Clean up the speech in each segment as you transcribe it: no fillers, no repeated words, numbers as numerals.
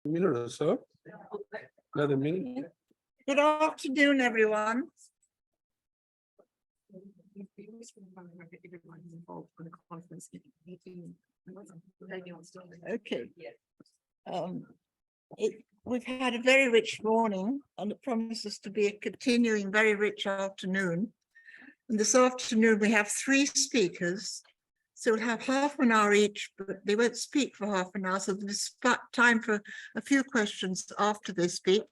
Minute or so. Another minute. Good afternoon, everyone. Okay. We've had a very rich morning, and it promises to be a continuing very rich afternoon. And this afternoon we have 3 speakers. So we'll have half an hour each, but they won't speak for half an hour. So there's time for a few questions after they speak.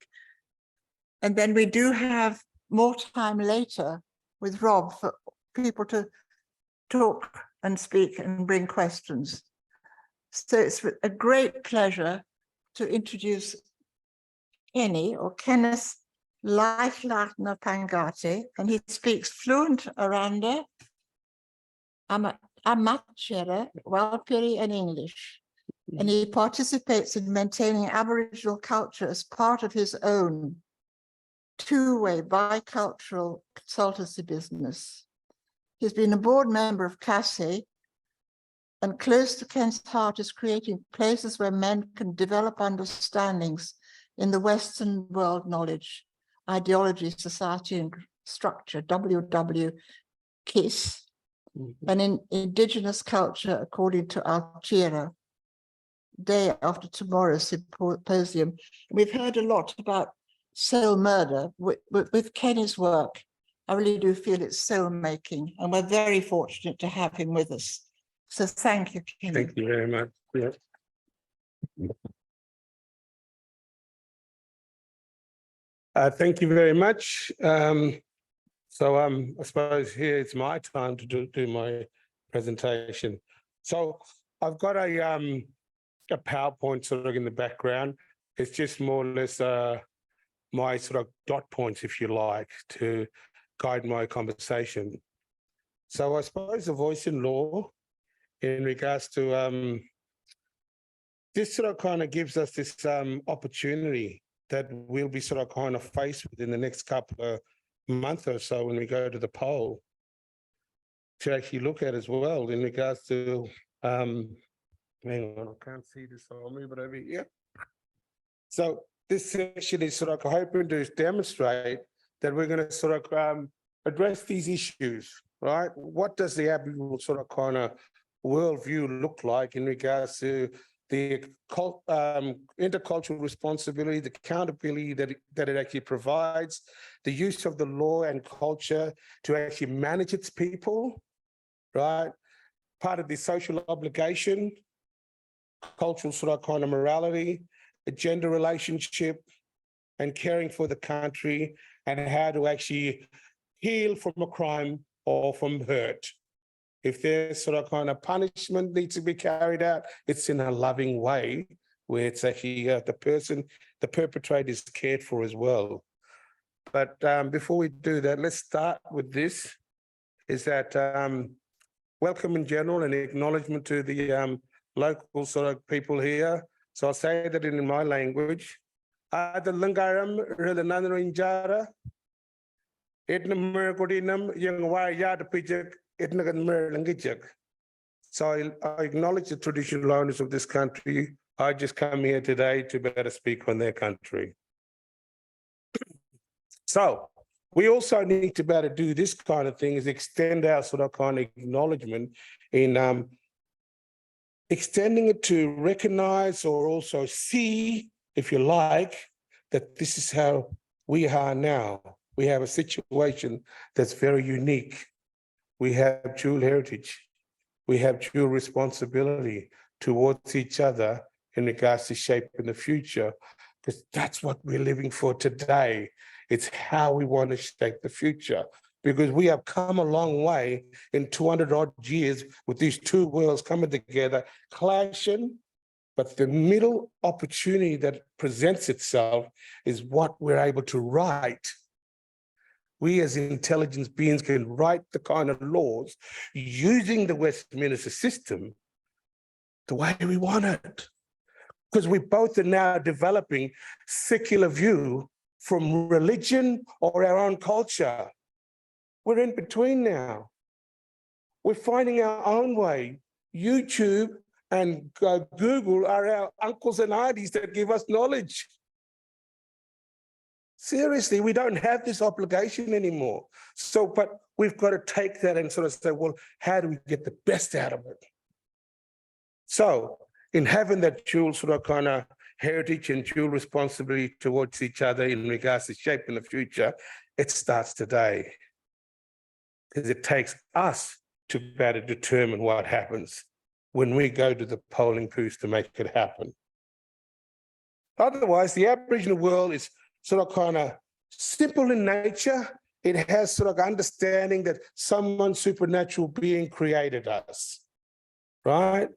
And then we do have more time later with Rob for people to talk and speak and bring questions. So it's a great pleasure to introduce Kenny or Kenneth Lifelatner Pangati, and he speaks fluent Aranda, Amachere, Warlpiri, and English. And he participates in maintaining Aboriginal culture as part of his own two-way bicultural consultancy business. He's been a board member of CASI, and close to Ken's heart is creating places where men can develop understandings in the Western world knowledge, ideology, society, and structure, WWKIS, and in indigenous culture, according to Altira, day after tomorrow's symposium. We've heard a lot about soul murder with Kenny's work. I really do feel it's soul making, and we're very fortunate to have him with us. So thank you, Kenny. Thank you very much. Yeah. Thank you very much. I suppose here it's my time to do my presentation. So I've got a PowerPoint sort of in the background. It's just more or less my sort of dot points, if you like, to guide my conversation. So I suppose the voice in law in regards to this sort of kind of gives us this opportunity that we'll be sort of kind of faced with in the next couple of months or so when we go to the poll to actually look at as well in regards to, hang on, I can't see this, so I'll move it over here. So this session is sort of hoping to demonstrate that we're going to sort of address these issues, right? What does the Aboriginal sort of kind of worldview look like in regards to the intercultural responsibility, the accountability that it actually provides, the use of the law and culture to actually manage its people, right? Part of the social obligation, cultural sort of kind of morality, a gender relationship, and caring for the country, and how to actually heal from a crime or from hurt. If there's sort of kind of punishment needs to be carried out, it's in a loving way where it's actually the perpetrator is cared for as well. But before we do that, let's start with this, is that welcome in general and acknowledgement to the local sort of people here. So I'll say that in my language. The Langaram Relanandra Etnamergodinum Young Wayad Pijak. So I acknowledge the traditional owners of this country. I just come here today to better speak on their country. So we also need to better do this kind of thing, is extend our sort of kind of acknowledgement in extending it to recognize or also see, if you like, that this is how we are now. We have a situation that's very unique. We have dual heritage. We have dual responsibility towards each other in regards to shaping the future, because that's what we're living for today. It's how we want to shape the future, because we have come a long way in 200 odd years with these two worlds coming together, clashing, but the middle opportunity that presents itself is what we're able to write. We as intelligence beings can write the kind of laws using the Westminster system the way we want it. Because we both are now developing secular view from religion or our own culture. We're in between now. We're finding our own way. YouTube and Google are our uncles and aunties that give us knowledge. Seriously, we don't have this obligation anymore. So, but we've got to take that and sort of say, well, how do we get the best out of it? So in having that dual sort of kind of heritage and dual responsibility towards each other in regards to shaping the future, it starts today. Because it takes us to be able to determine what happens when we go to the polling booths to make it happen. Otherwise, the Aboriginal world is sort of kind of simple in nature. It has sort of understanding that someone supernatural being created us, right?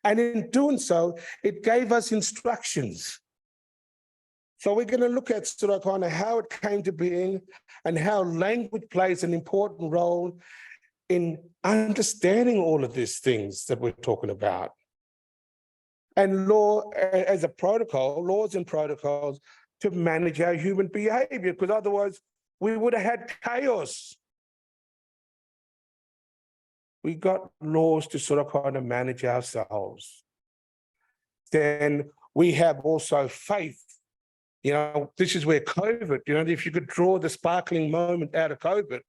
And in doing so, it gave us instructions. So we're going to look at sort of kind of how it came to being and how language plays an important role in understanding all of these things that we're talking about. And law as a protocol, laws and protocols to manage our human behavior, because otherwise we would have had chaos. We got laws to sort of kind of manage ourselves. Then we have also faith. You know, this is where COVID, you know, if you could draw the sparkling moment out of COVID,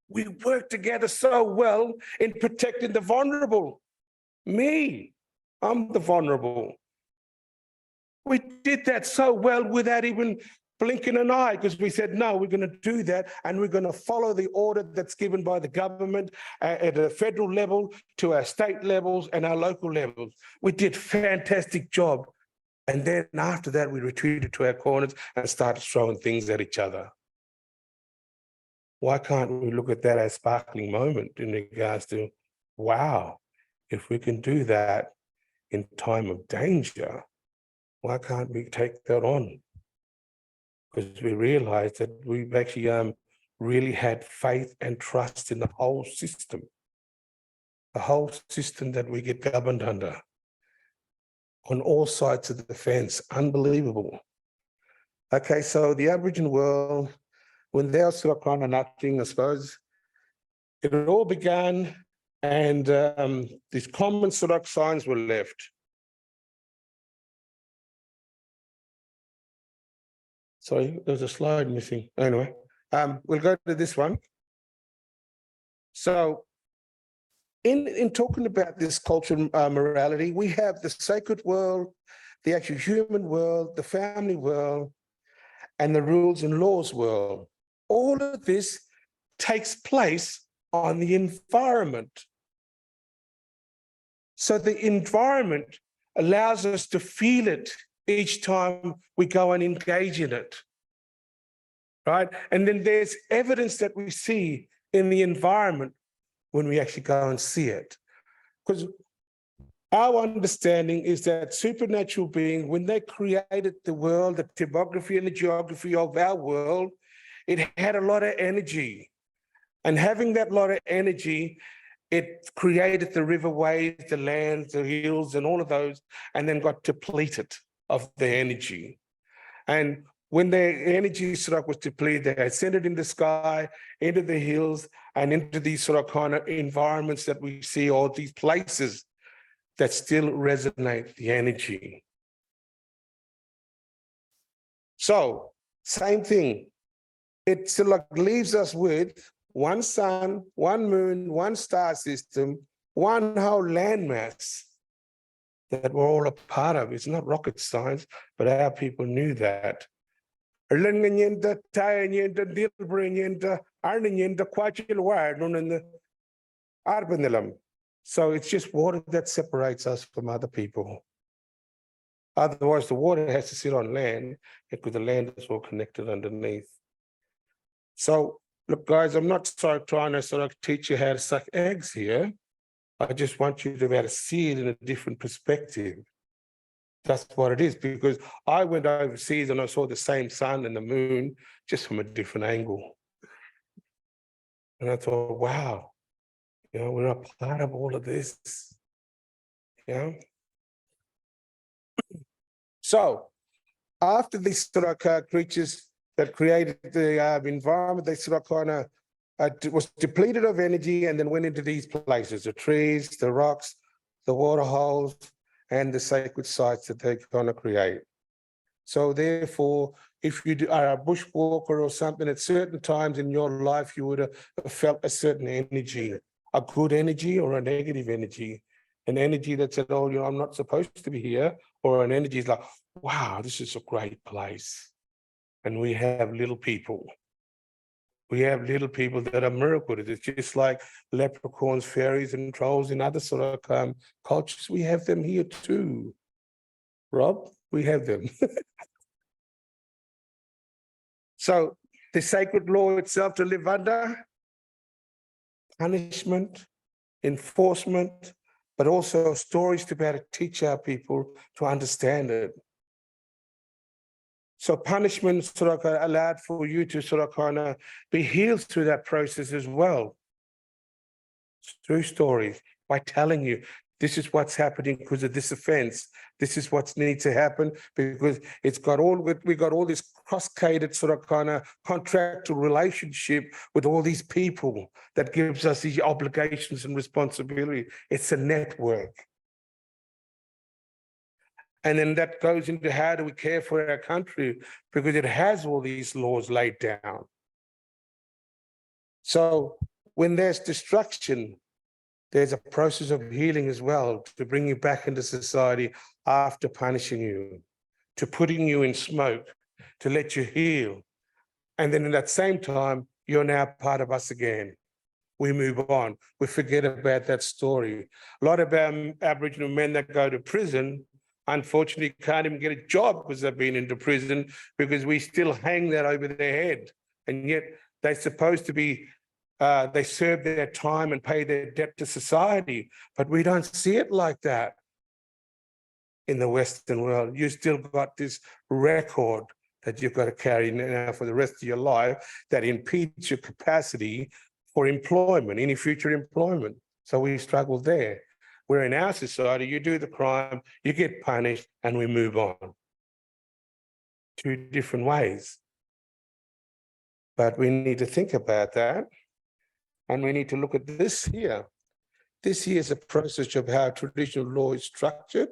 we worked together so well in protecting the vulnerable. Me, I'm the vulnerable. We did that so well without even blinking an eye, because we said, no, we're going to do that and we're going to follow the order that's given by the government at a federal level to our state levels and our local levels. We did a fantastic job. And then after that, we retreated to our corners and started throwing things at each other. Why can't we look at that as a sparkling moment in regards to, wow, if we can do that in time of danger, why can't we take that on? Because we realized that we've actually really had faith and trust in the whole system that we get governed under on all sides of the fence. Unbelievable. Okay, so the Aboriginal world, when they were sort of kind of nothing, I suppose, it all began and these common sort of signs were left. Sorry, there's a slide missing. Anyway, we'll go to this one. So in talking about this cultural morality, we have the sacred world, the actual human world, the family world, and the rules and laws world. All of this takes place on the environment. So the environment allows us to feel it each time we go and engage in it, right? And then there's evidence that we see in the environment when we actually go and see it. Because our understanding is that supernatural being, when they created the world, the topography and the geography of our world, it had a lot of energy. And having that lot of energy, it created the riverways, the lands, the hills, and all of those, and then got depleted of the energy. And when their energy sort of was depleted, they ascended in the sky, into the hills, and into these sort of kind of environments that we see, all these places that still resonate the energy. So, same thing. It sort of like leaves us with one sun, one moon, one star system, one whole landmass that we're all a part of. It's not rocket science, but our people knew that. So it's just water that separates us from other people. Otherwise, the water has to sit on land because the land is all connected underneath. So, look, guys, I'm not trying to sort of teach you how to suck eggs here. I just want you to be able to see it in a different perspective. That's what it is, because I went overseas and I saw the same sun and the moon just from a different angle. And I thought, wow, you know, we're a part of all of this. Yeah. So after these sort of creatures that created the environment, they sort of kind of was depleted of energy and then went into these places, the trees, the rocks, the water holes, and the sacred sites that they're going to create. So therefore, if you are a bushwalker or something, at certain times in your life, you would have felt a certain energy, a good energy or a negative energy, an energy that said, oh, you know, I'm not supposed to be here, or an energy is like, wow, this is a great place. And we have little people. We have little people that are miracles. It's just like leprechauns, fairies, and trolls in other sort of cultures. We have them here too. Rob, we have them. So the sacred law itself to live under, punishment, enforcement, but also stories to be able to teach our people to understand it. So punishment sort of allowed for you to sort of kind of be healed through that process as well. Through stories, by telling you, this is what's happening because of this offense. This is what needs to happen because we got all this cascaded sort of kind of contractual relationship with all these people that gives us these obligations and responsibility. It's a network. And then that goes into how do we care for our country because it has all these laws laid down. So when there's destruction, there's a process of healing as well to bring you back into society after punishing you, to putting you in smoke, to let you heal. And then at that same time, you're now part of us again. We move on. We forget about that story. A lot of Aboriginal men that go to prison, unfortunately, can't even get a job because they've been into prison because we still hang that over their head. And yet they're supposed to be they serve their time and pay their debt to society, but we don't see it like that in the Western world. You still got this record that you've got to carry now for the rest of your life that impedes your capacity for employment, any future employment. So we struggle there. Where in our society, you do the crime, you get punished, and we move on. Two different ways. But we need to think about that. And we need to look at this here. This here is a process of how traditional law is structured.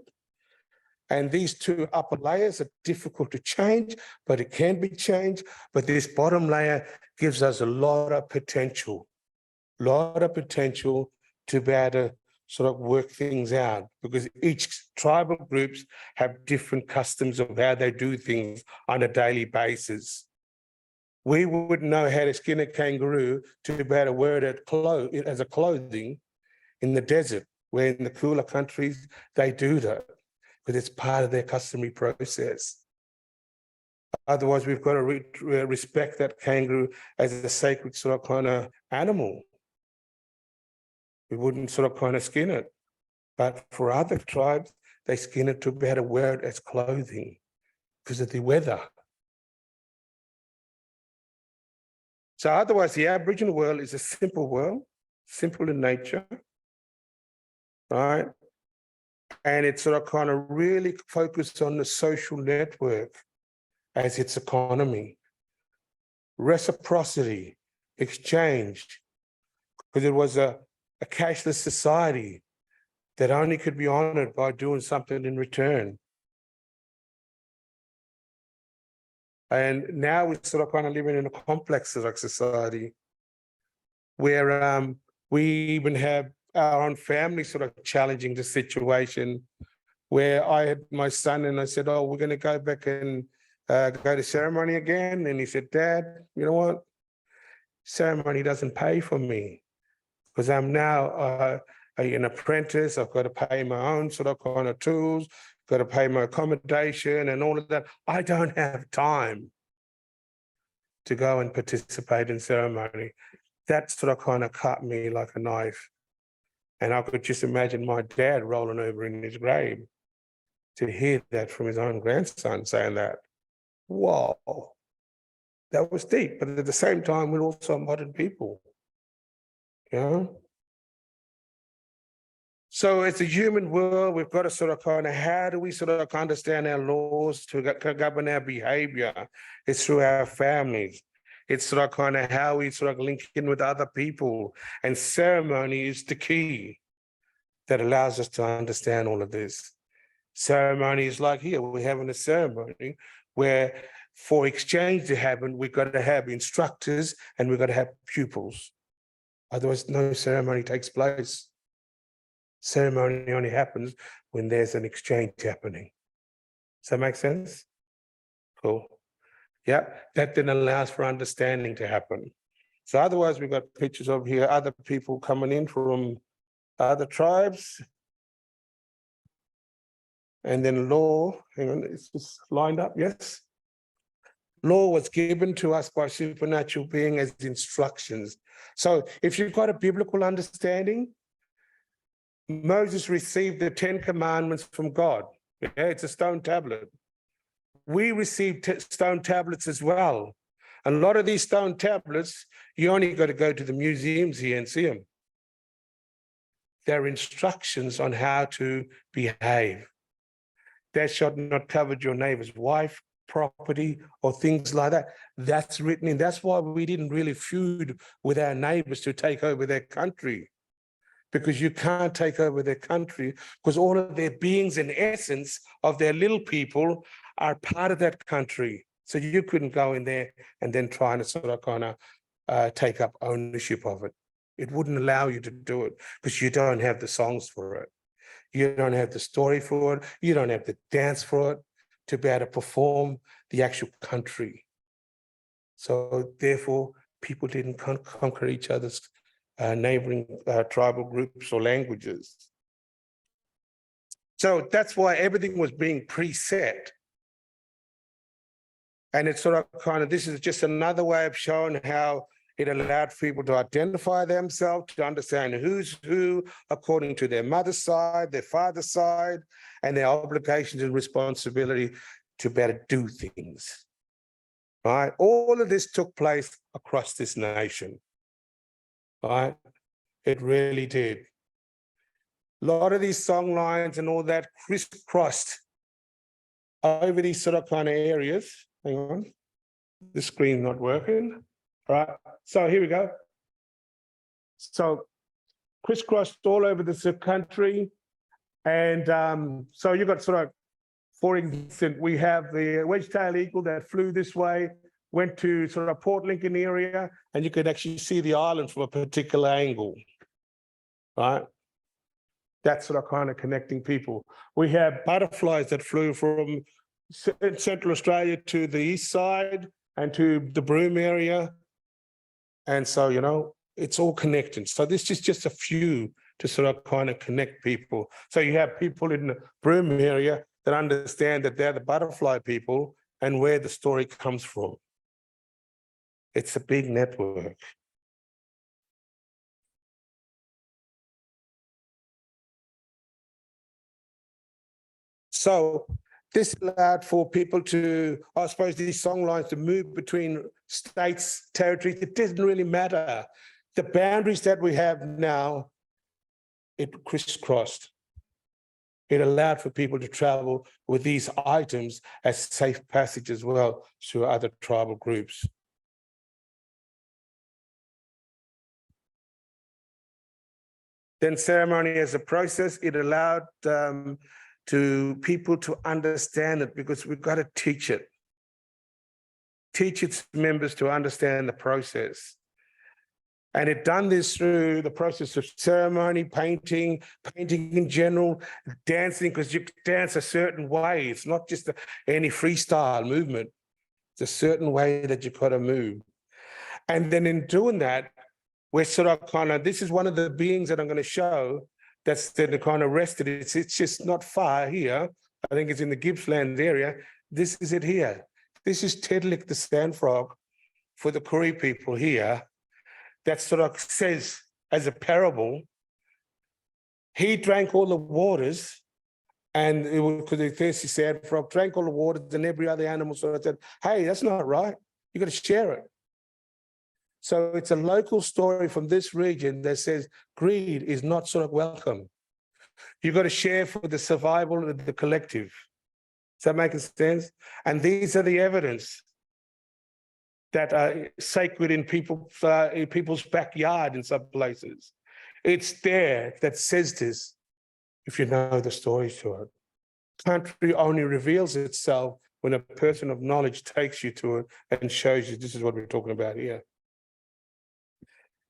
And these two upper layers are difficult to change, but it can be changed. But this bottom layer gives us a lot of potential to be able to sort of work things out because each tribal groups have different customs of how they do things on a daily basis. We wouldn't know how to skin a kangaroo to be able to wear it as a clothing in the desert, where in the cooler countries, they do that because it's part of their customary process. Otherwise, we've got to respect that kangaroo as a sacred sort of kind of animal. We wouldn't sort of kind of skin it. But for other tribes, they skin it to be able to wear it as clothing because of the weather. So otherwise, the Aboriginal world is a simple world, simple in nature, right? And it's sort of kind of really focused on the social network as its economy. Reciprocity, exchange, because it was a cashless society that only could be honored by doing something in return. And now we're sort of kind of living in a complex society where we even have our own family sort of challenging the situation where I had my son and I said, oh, we're going to go back and go to ceremony again. And he said, Dad, you know what? Ceremony doesn't pay for me because I'm now an apprentice. I've got to pay my own sort of kind of tools, got to pay my accommodation and all of that. I don't have time to go and participate in ceremony. That sort of kind of cut me like a knife. And I could just imagine my dad rolling over in his grave to hear that from his own grandson saying that. Whoa, that was deep. But at the same time, we're also modern people, you know? So it's a human world. We've got to sort of kind of, how do we sort of understand our laws to govern our behavior? It's through our families. It's sort of kind of how we sort of link in with other people. And ceremony is the key. that allows us to understand all of this. Ceremonies like here, we're having a ceremony where for exchange to happen, we've got to have instructors and we've got to have pupils. Otherwise, no ceremony takes place. Ceremony only happens when there's an exchange happening. Does that make sense? Cool. Yeah, that then allows for understanding to happen. So otherwise, we've got pictures of here, other people coming in from other tribes. And then law, hang on, it's just lined up, yes? Law was given to us by supernatural being as instructions. So if you've got a biblical understanding, Moses received the 10 commandments from God. Yeah, it's a stone tablet. We received stone tablets as well. And a lot of these stone tablets, you only got to go to the museums here and see them. They're instructions on how to behave. Thou shalt not covet your neighbor's wife, property, or things like that. That's written in. That's why we didn't really feud with our neighbors to take over their country, because you can't take over their country because all of their beings and essence of their little people are part of that country. So you couldn't go in there and then try to sort of kind of take up ownership of it. It wouldn't allow you to do it because you don't have the songs for it. You don't have the story for it. You don't have the dance for it to be able to perform the actual country. So therefore, people didn't conquer each other's neighboring tribal groups or languages. So that's why everything was being preset. And it's sort of kind of, this is just another way of showing how it allowed people to identify themselves, to understand who's who according to their mother's side, their father's side, and their obligations and responsibility to better do things. Right? All of this took place across this nation. Right? It really did. A lot of these song lines and all that crisscrossed over these sort of kind of areas. Hang on, the screen not working. All right, so here we go. So crisscrossed all over the country. And so you've got sort of, for instance, we have the wedge-tailed eagle that flew this way, went to sort of Port Lincoln area, and you could actually see the island from a particular angle, right? That's sort of kind of connecting people. We have butterflies that flew from Central Australia to the east side and to the Broome area. And so, you know, it's all connected. So this is just a few to sort of kind of connect people. So you have people in the Broome area that understand that they're the butterfly people and where the story comes from. It's a big network. So this allowed for people to, I suppose, these song lines to move between states, territories. It doesn't really matter. The boundaries that we have now, it crisscrossed. It allowed for people to travel with these items as safe passage as well to other tribal groups. Then ceremony as a process, it allowed to people to understand it, because we've got to teach it. Teach its members to understand the process. And it done this through the process of ceremony, painting in general, dancing, because you dance a certain way. It's not just any freestyle movement. It's a certain way that you've got to move. And then in doing that, we're sort of kind of, this is one of the beings that I'm going to show that's then kind of rested. It's just not far here. I think it's in the Gippsland area. This is it here. This is Tedlick the sand frog for the Koori people here. That sort of says as a parable, he drank all the waters, and because the thirsty sand frog drank all the waters, and every other animal sort of said, hey, that's not right. You got to share it. So it's a local story from this region that says greed is not sort of welcome. You've got to share for the survival of the collective. Does that make sense? And these are the evidence that are sacred in people's backyard in some places. It's there that says this. if you know the story to it. Country only reveals itself when a person of knowledge takes you to it and shows you this is what we're talking about here.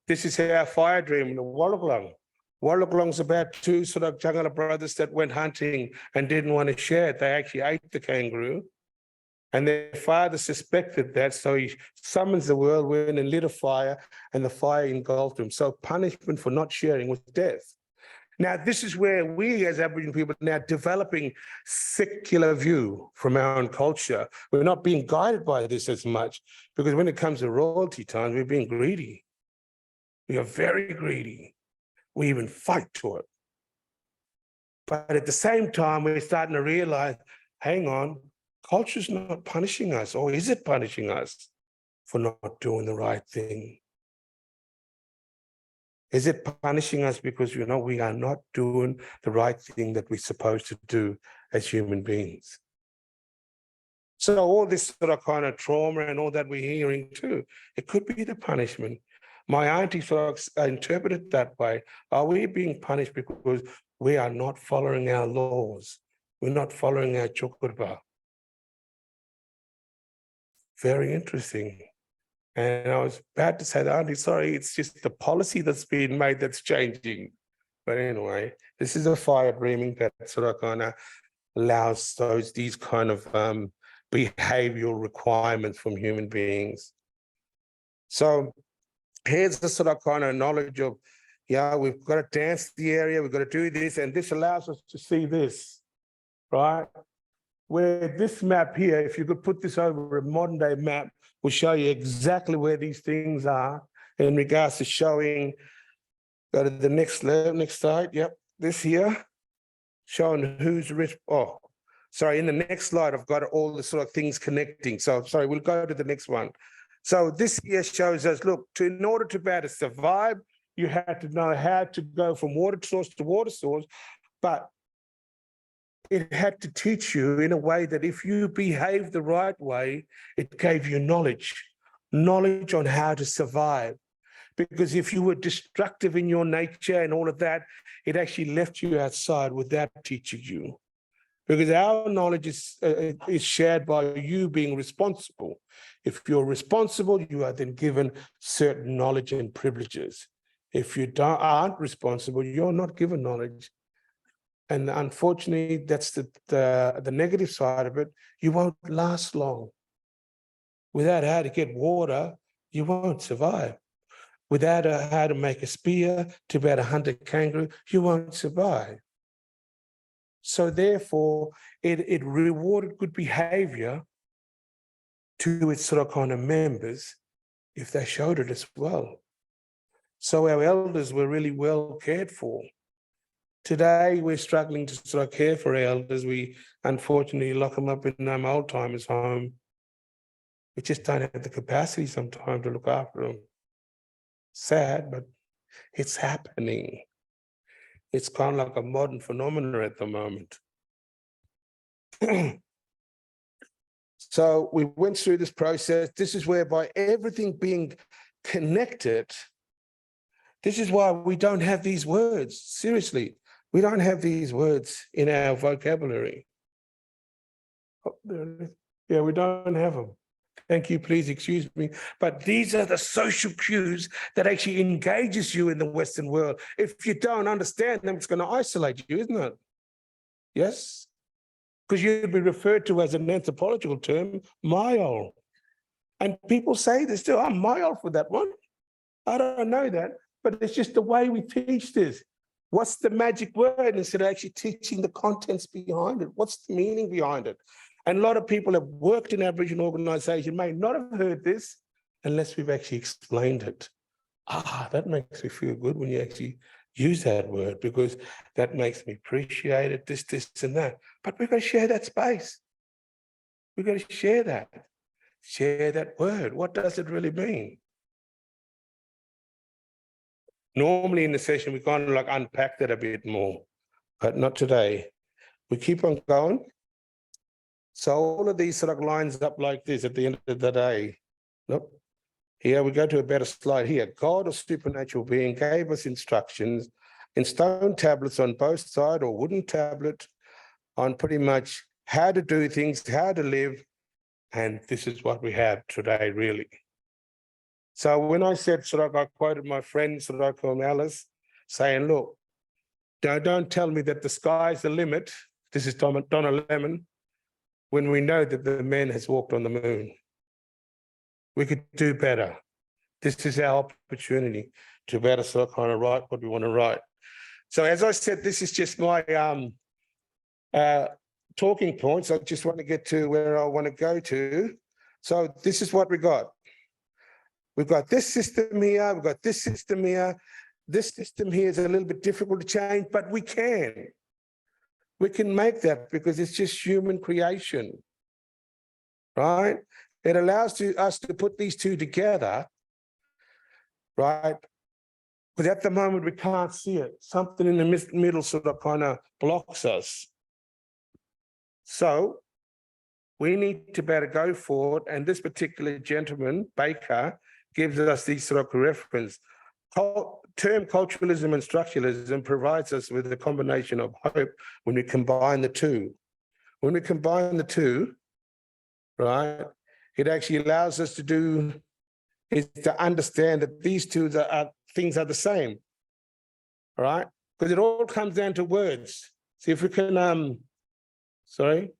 This is our fire dream in the Warlpiri. Warlpiri's about two sort of Jangala brothers that went hunting and didn't want to share it. They actually ate the kangaroo. And their father suspected that, so he summons the whirlwind and lit a fire, and the fire engulfed him. So punishment for not sharing was death. Now, this is where we as Aboriginal people are now developing secular view from our own culture. We're not being guided by this as much, because when it comes to royalty times, we're being greedy. We are very greedy. We even fight to it. But at the same time, we're starting to realize, hang on, culture's not punishing us, or is it punishing us for not doing the right thing? Is it punishing us because, we are not doing the right thing that we're supposed to do as human beings? So all this sort of kind of trauma and all that we're hearing too, it could be the punishment. My auntie folks interpret it that way. Are we being punished because we are not following our laws? We're not following our Jukurrpa. Very interesting. And I was about to say to Auntie, sorry, it's just the policy that's being made that's changing. But anyway, this is a fire dreaming that sort of kind of allows these kind of behavioral requirements from human beings. So here's the sort of kind of knowledge of, we've got to dance the area, we've got to do this, and this allows us to see this, right? Where this map here, if you could put this over a modern day map, will show you exactly where these things are in regards to showing, go to the next slide, yep, this here, showing who's rich. Oh, sorry, in the next slide, I've got all the sort of things connecting. So sorry, we'll go to the next one. So this here shows us, look, in order to be able to survive, you had to know how to go from water source to water source, but it had to teach you in a way that if you behave the right way, it gave you knowledge on how to survive. Because if you were destructive in your nature and all of that, it actually left you outside without teaching you. Because our knowledge is shared by you being responsible. If you're responsible, you are then given certain knowledge and privileges. If you aren't responsible, you're not given knowledge. And unfortunately, that's the negative side of it. You won't last long. Without how to get water, you won't survive. Without how to make a spear to be able to hunt a kangaroo, you won't survive. So therefore, it rewarded good behavior to its sort of kind of members if they showed it as well. So our elders were really well cared for. Today, we're struggling to sort of care for our elders. We unfortunately lock them up in old timers' home. We just don't have the capacity sometimes to look after them. Sad, but it's happening. It's kind of like a modern phenomenon at the moment. So we went through this process. This is whereby everything being connected, this is why we don't have these words, seriously. We don't have these words in our vocabulary. Oh, there it is. Yeah, we don't have them. Thank you, please excuse me. But these are the social cues that actually engages you in the Western world. If you don't understand them, it's going to isolate you, isn't it? Yes? Because you'd be referred to as an anthropological term, myol. And people say this too, I'm myol for that one. I don't know that, but it's just the way we teach this. What's the magic word instead of actually teaching the contents behind it? What's the meaning behind it? And a lot of people have worked in Aboriginal organisations may not have heard this unless we've actually explained it. That makes me feel good when you actually use that word, because that makes me appreciate it, this, and that. But we've got to share that space. We've got to share that word. What does it really mean? Normally in the session, we kind of like unpack that a bit more, but not today. We keep on going. So all of these sort of lines up like this at the end of the day. Nope. Here we go to a better slide here. God or supernatural being gave us instructions in stone tablets on both sides or wooden tablet on pretty much how to do things, how to live. And this is what we have today, really. So when I said, I quoted my friend, Alice, saying, look, don't tell me that the sky's the limit. This is Donna Lemon, when we know that the man has walked on the moon. We could do better. This is our opportunity to better write what we want to write. So as I said, this is just my talking points. I just want to get to where I want to go to. So this is what we got. We've got this system here, we've got this system here. This system here is a little bit difficult to change, but we can. We can make that because it's just human creation, right? It allows us to put these two together, right? Because at the moment we can't see it. Something in the middle kind of blocks us. So we need to better go forward. And this particular gentleman, Baker, gives us these reference. Term culturalism and structuralism provides us with a combination of hope when we combine the two. When we combine the two, right, it actually allows us to understand that these two things are the same, right? Because it all comes down to words. See if we can, sorry.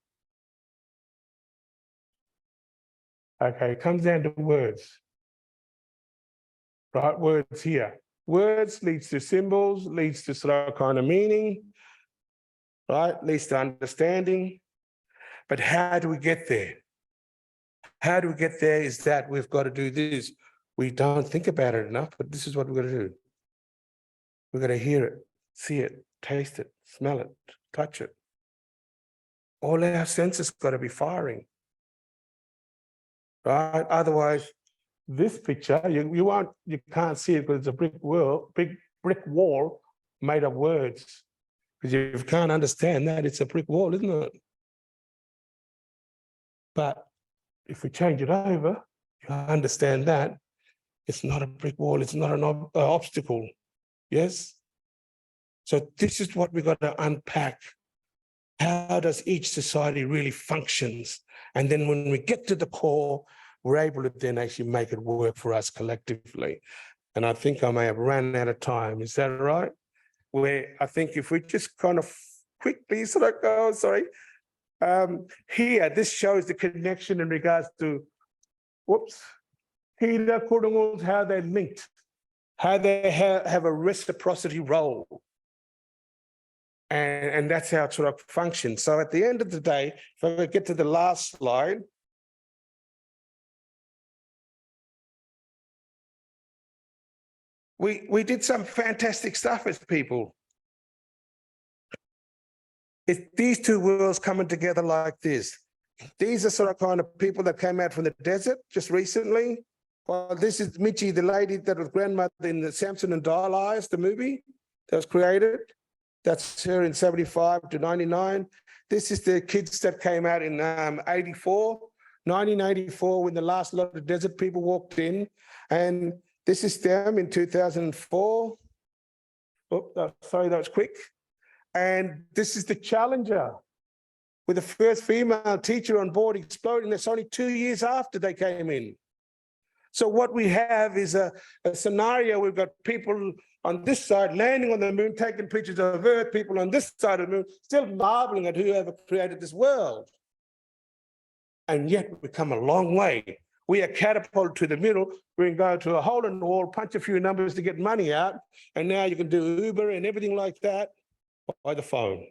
Okay, it comes down to words. Right, words here. Words leads to symbols, leads to kind of meaning, right? Leads to understanding. But how do we get there? How do we get there is that we've got to do this. We don't think about it enough, but this is what we've got to do. We've got to hear it, see it, taste it, smell it, touch it. All our senses got to be firing, right? Otherwise, this picture, you can't see it because it's a brick wall made of words. Because you can't understand that, it's a brick wall, isn't it? But if we change it over, you understand that it's not a brick wall, it's not an obstacle. Yes? So this is what we've got to unpack. How does each society really functions? And then when we get to the core, we're able to then actually make it work for us collectively. And I think I may have run out of time. Is that right? Where I think if we just kind of quickly go, sorry. Here, this shows the connection in regards to, how they're linked, how they have a reciprocity role. And that's how it functions. So at the end of the day, if I get to the last slide, we did some fantastic stuff as people. It's these two worlds coming together like this. These are kind of people that came out from the desert just recently. Well, this is Michi, the lady that was grandmother in the Samson and Delilah, the movie that was created. That's her in 75 to 99. This is the kids that came out in 1984, when the last lot of desert people walked in. And this is them in 2004. Oh, sorry, that was quick. And this is the Challenger, with the first female teacher on board exploding. That's only 2 years after they came in. So what we have is a scenario. We've got people on this side landing on the moon, taking pictures of Earth, people on this side of the moon, still marveling at whoever created this world. And yet we've come a long way. We are catapulted to the middle. We can go to a hole in the wall, punch a few numbers to get money out. And now you can do Uber and everything like that by the phone.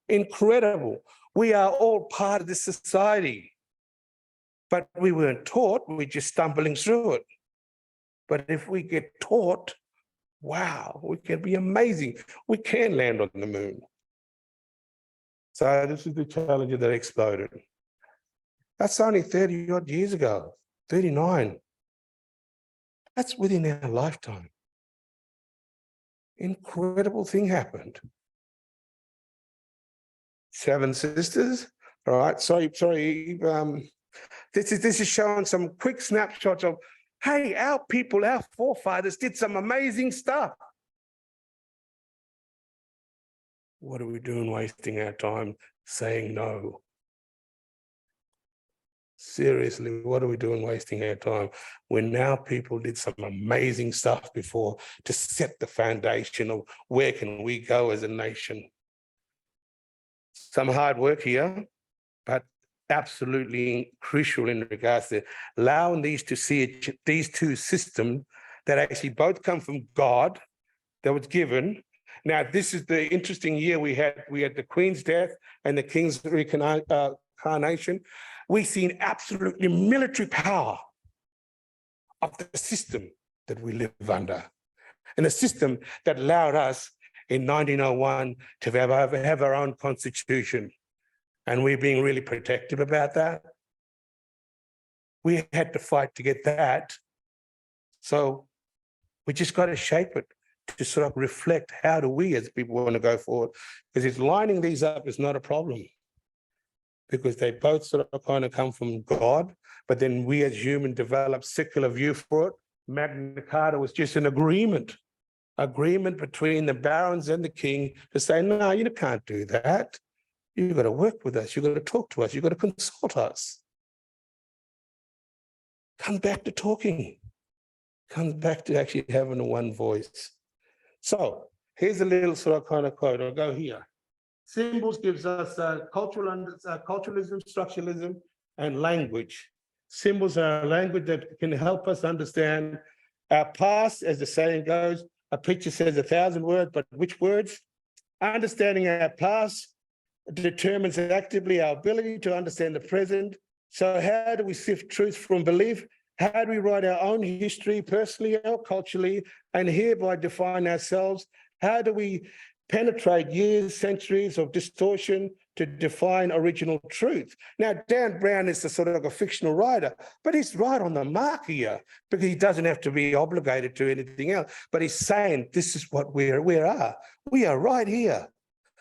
Incredible. We are all part of this society. But we weren't taught, we're just stumbling through it. But if we get taught, wow, we can be amazing. We can land on the moon. So this is the Challenger that exploded. That's only 30 odd years ago, 39. That's within our lifetime. Incredible thing happened. Seven sisters, all right, sorry. This is showing some quick snapshots of, hey, our people, our forefathers did some amazing stuff. what are we doing wasting our time saying no? Seriously, what are we doing wasting our time when now people did some amazing stuff before to set the foundation of where can we go as a nation? Some hard work here, but absolutely crucial in regards to allowing these two systems that actually both come from God, that was given. Now, this is the interesting year we had the Queen's death and the King's coronation. We've seen absolutely military power of the system that we live under, and a system that allowed us in 1901 to have our own constitution. And we're being really protective about that. We had to fight to get that. So we just got to shape it to sort of reflect how do we as people want to go forward. Because it's lining these up is not a problem, because they both sort of kind of come from God, but then we as humans develop secular view for it. Magna Carta was just an agreement between the barons and the king to say, no, you can't do that. You've got to work with us. You've got to talk to us. You've got to consult us. Comes back to talking. Comes back to actually having a one voice. So here's a little sort of kind of quote. I'll go here. Symbols gives us culturalism, structuralism, and language. Symbols are a language that can help us understand our past, as the saying goes. A picture says 1,000 words, but which words? Understanding our past determines actively our ability to understand the present. So how do we sift truth from belief? How do we write our own history personally or culturally and hereby define ourselves? How do we penetrate years, centuries of distortion to define original truth? Now, Dan Brown is a sort of a fictional writer, but he's right on the mark here because he doesn't have to be obligated to anything else. But he's saying this is what we are. We are right here.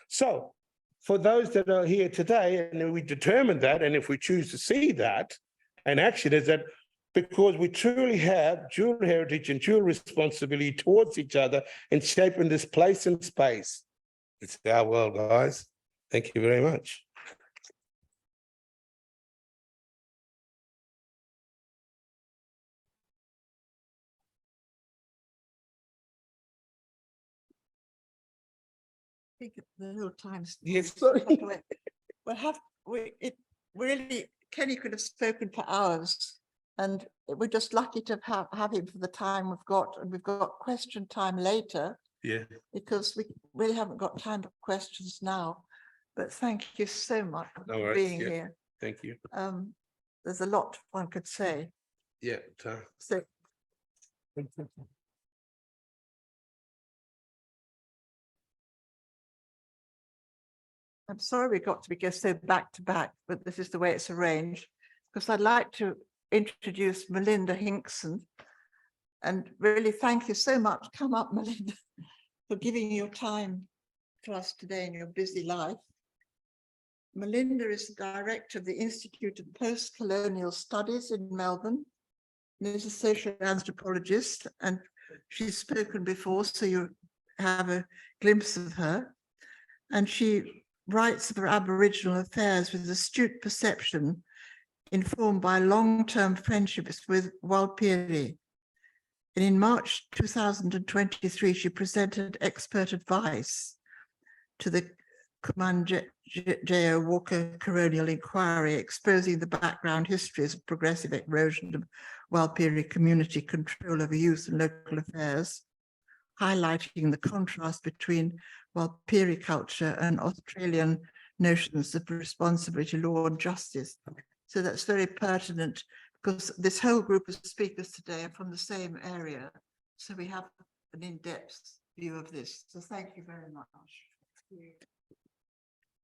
So for those that are here today, and we determine that, and if we choose to see that and action is that because we truly have dual heritage and dual responsibility towards each other in shaping this place and space. It's our world, guys. Thank you very much. I think the little times. Yes, sorry. Kenny could have spoken for hours, and we're just lucky to have him for the time we've got, and we've got question time later. Yeah. Because we really haven't got time for questions now. But thank you so much for being here. Thank you. There's a lot one could say. Yeah. So I'm sorry we got to go so back to back, but this is the way it's arranged, because I'd like to introduce Melinda Hinkson, and really thank you so much. Come up, Melinda, for giving your time to us today in your busy life. Melinda is the director of the Institute of Post-Colonial Studies in Melbourne, and is a social anthropologist, and she's spoken before, so you have a glimpse of her. And she writes about Aboriginal affairs with astute perception, informed by long-term friendships with Warlpiri. And in March 2023, she presented expert advice to the Kumanjayo Walker Coronial Inquiry, exposing the background histories of progressive erosion of Warlpiri community control over youth and local affairs, highlighting the contrast between Warlpiri culture and Australian notions of responsibility, law and justice. So that's very pertinent, because this whole group of speakers today are from the same area. So we have an in-depth view of this. So thank you very much.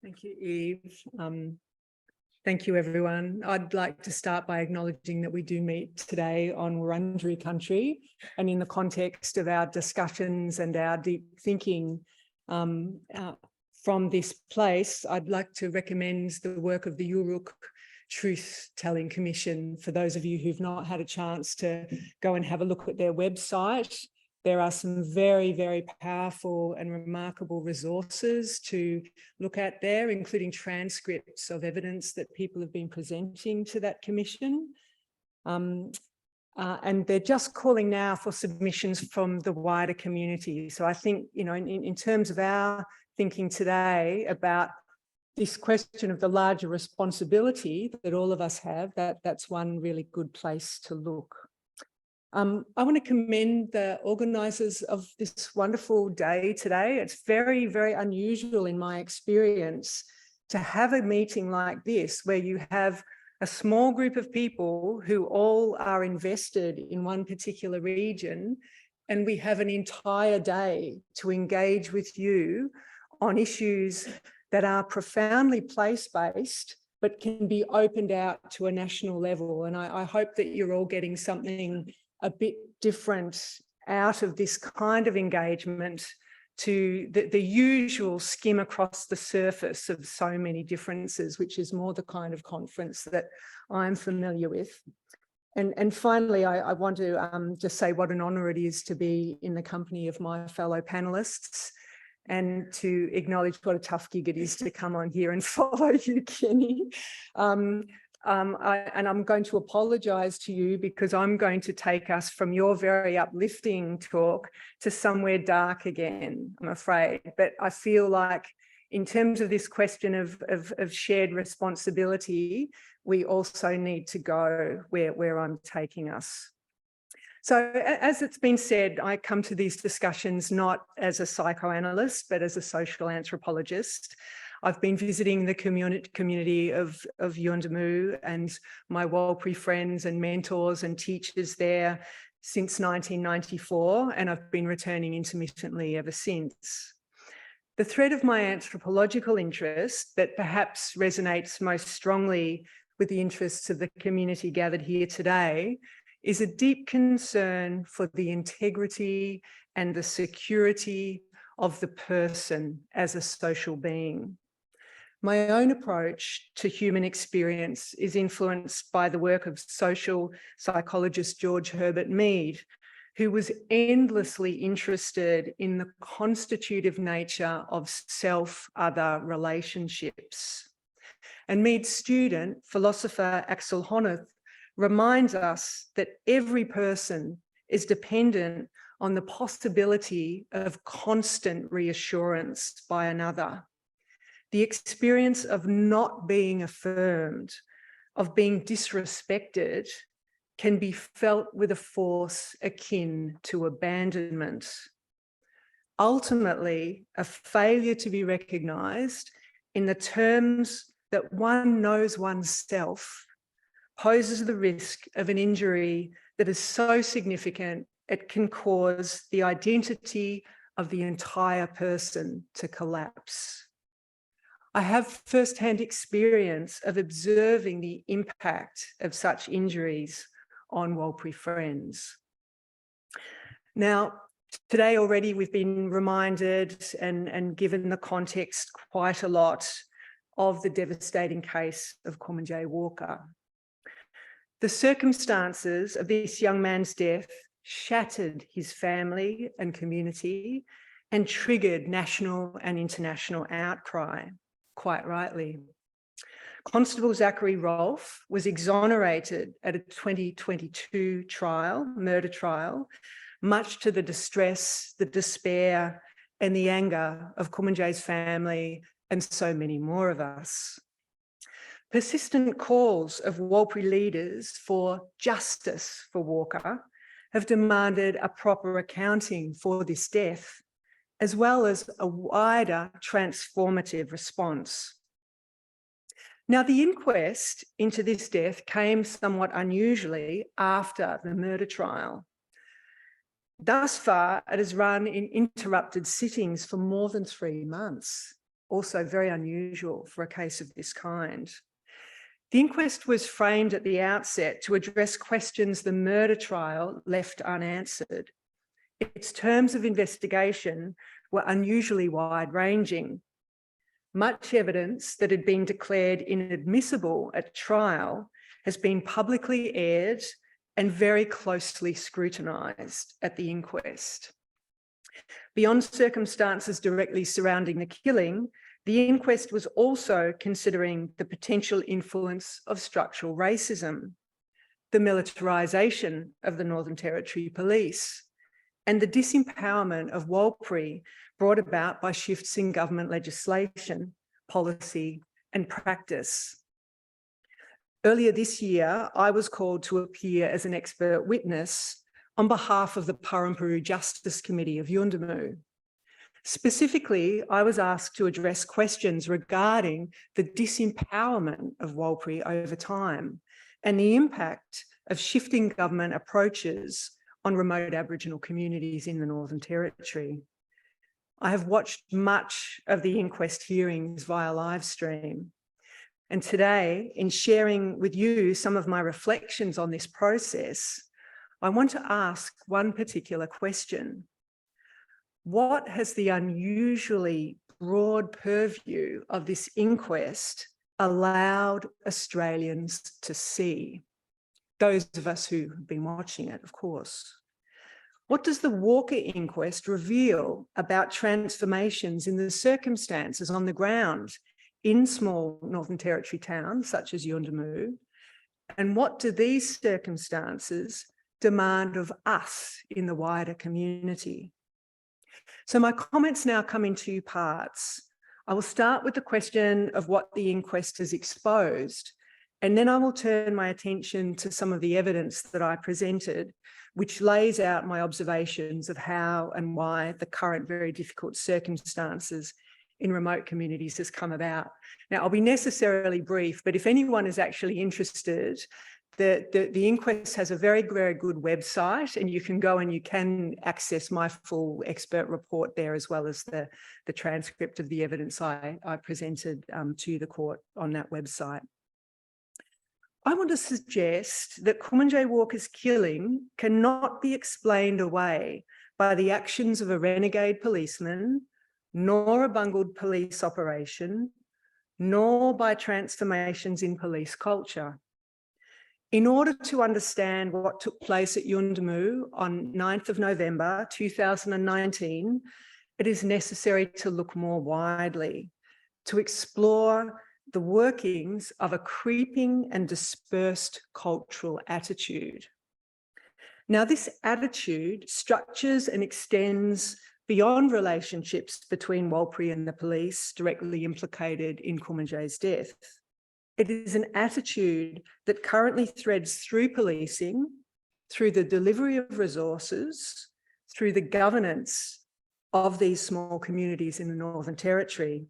Thank you, Eve. Thank you, everyone. I'd like to start by acknowledging that we do meet today on Wurundjeri country, and in the context of our discussions and our deep thinking from this place, I'd like to recommend the work of the Uruk Truth-Telling Commission for those of you who've not had a chance to go and have a look at their website. There are some very, very powerful and remarkable resources to look at there, including transcripts of evidence that people have been presenting to that commission. And they're just calling now for submissions from the wider community. So I think, you know, in terms of our thinking today about this question of the larger responsibility that all of us have, that's one really good place to look. I want to commend the organisers of this wonderful day today. It's very, very unusual in my experience to have a meeting like this where you have a small group of people who all are invested in one particular region, and we have an entire day to engage with you on issues that are profoundly place-based, but can be opened out to a national level. And I hope that you're all getting something a bit different out of this kind of engagement to the usual skim across the surface of so many differences, which is more the kind of conference that I'm familiar with. And finally, I want to just say what an honour it is to be in the company of my fellow panellists, and to acknowledge what a tough gig it is to come on here and follow you, Kenny. And I'm going to apologise to you because I'm going to take us from your very uplifting talk to somewhere dark again, I'm afraid. But I feel like in terms of this question of shared responsibility, we also need to go where I'm taking us. So as it's been said, I come to these discussions not as a psychoanalyst, but as a social anthropologist. I've been visiting the community of Yuendamu and my Warlpiri friends and mentors and teachers there since 1994, and I've been returning intermittently ever since. The thread of my anthropological interest that perhaps resonates most strongly with the interests of the community gathered here today is a deep concern for the integrity and the security of the person as a social being. My own approach to human experience is influenced by the work of social psychologist George Herbert Mead, who was endlessly interested in the constitutive nature of self-other relationships. And Mead's student, philosopher Axel Honneth, reminds us that every person is dependent on the possibility of constant reassurance by another. The experience of not being affirmed, of being disrespected, can be felt with a force akin to abandonment. Ultimately, a failure to be recognised in the terms that one knows oneself poses the risk of an injury that is so significant it can cause the identity of the entire person to collapse. I have first-hand experience of observing the impact of such injuries on Warlpiri friends. Now, today already we've been reminded and given the context quite a lot of the devastating case of Kumanjayi Walker. The circumstances of this young man's death shattered his family and community and triggered national and international outcry, quite rightly. Constable Zachary Rolfe was exonerated at a 2022 trial, murder trial, much to the distress, the despair, and the anger of Kumanjayi's family and so many more of us. Persistent calls of Warlpiri leaders for justice for Walker have demanded a proper accounting for this death, as well as a wider transformative response. Now, the inquest into this death came somewhat unusually after the murder trial. Thus far, it has run in interrupted sittings for more than 3 months, also very unusual for a case of this kind. The inquest was framed at the outset to address questions the murder trial left unanswered. Its terms of investigation were unusually wide-ranging. Much evidence that had been declared inadmissible at trial has been publicly aired and very closely scrutinised at the inquest. Beyond circumstances directly surrounding the killing, the inquest was also considering the potential influence of structural racism, the militarisation of the Northern Territory Police, and the disempowerment of Warlpiri brought about by shifts in government legislation, policy, and practice. Earlier this year, I was called to appear as an expert witness on behalf of the Warlpiri Justice Committee of Yuendamu. Specifically, I was asked to address questions regarding the disempowerment of Warlpiri over time and the impact of shifting government approaches on remote Aboriginal communities in the Northern Territory. I have watched much of the inquest hearings via live stream. And today, in sharing with you some of my reflections on this process, I want to ask one particular question. What has the unusually broad purview of this inquest allowed Australians to see? Those of us who have been watching it, of course. What does the Walker inquest reveal about transformations in the circumstances on the ground in small Northern Territory towns such as Yuendamu? And what do these circumstances demand of us in the wider community? So my comments now come in two parts. I will start with the question of what the inquest has exposed, and then I will turn my attention to some of the evidence that I presented, which lays out my observations of how and why the current very difficult circumstances in remote communities has come about. Now, I'll be necessarily brief, but if anyone is actually interested, the inquest has a very, very good website, and you can go and you can access my full expert report there, as well as the transcript of the evidence I presented to the court on that website. I want to suggest that Kumanjayi Walker's killing cannot be explained away by the actions of a renegade policeman, nor a bungled police operation, nor by transformations in police culture. In order to understand what took place at Yuendamu on 9th of November 2019, it is necessary to look more widely, to explore the workings of a creeping and dispersed cultural attitude. Now, this attitude structures and extends beyond relationships between Warlpiri and the police directly implicated in Kumanjayi's death. It is an attitude that currently threads through policing, through the delivery of resources, through the governance of these small communities in the Northern Territory.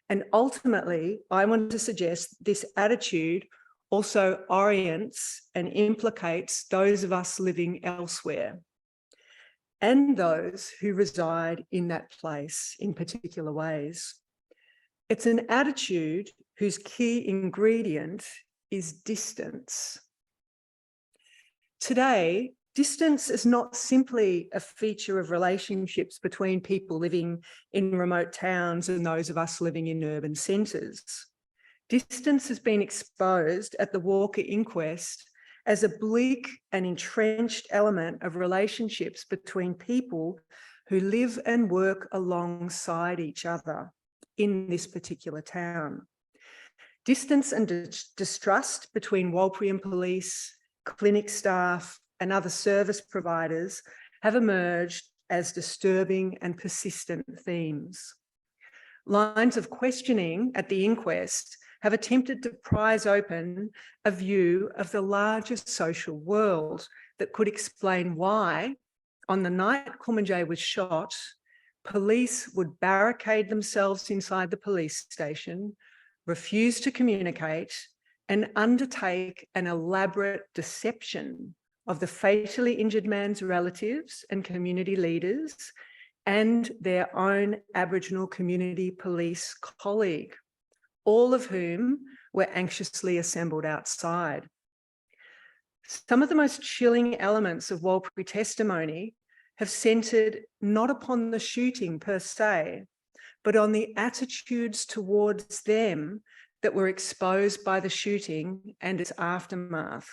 And ultimately, I want to suggest this attitude also orients and implicates those of us living elsewhere and those who reside in that place in particular ways. It's an attitude whose key ingredient is distance. Today, distance is not simply a feature of relationships between people living in remote towns and those of us living in urban centres. Distance has been exposed at the Walker inquest as a bleak and entrenched element of relationships between people who live and work alongside each other in this particular town. Distance and distrust between Warlpiri and police, clinic staff, and other service providers have emerged as disturbing and persistent themes. Lines of questioning at the inquest have attempted to prise open a view of the larger social world that could explain why, on the night Kumanjayi was shot, police would barricade themselves inside the police station, refuse to communicate, and undertake an elaborate deception of the fatally injured man's relatives and community leaders and their own Aboriginal community police colleague, all of whom were anxiously assembled outside. Some of the most chilling elements of Warlpiri testimony have centred not upon the shooting per se, but on the attitudes towards them that were exposed by the shooting and its aftermath.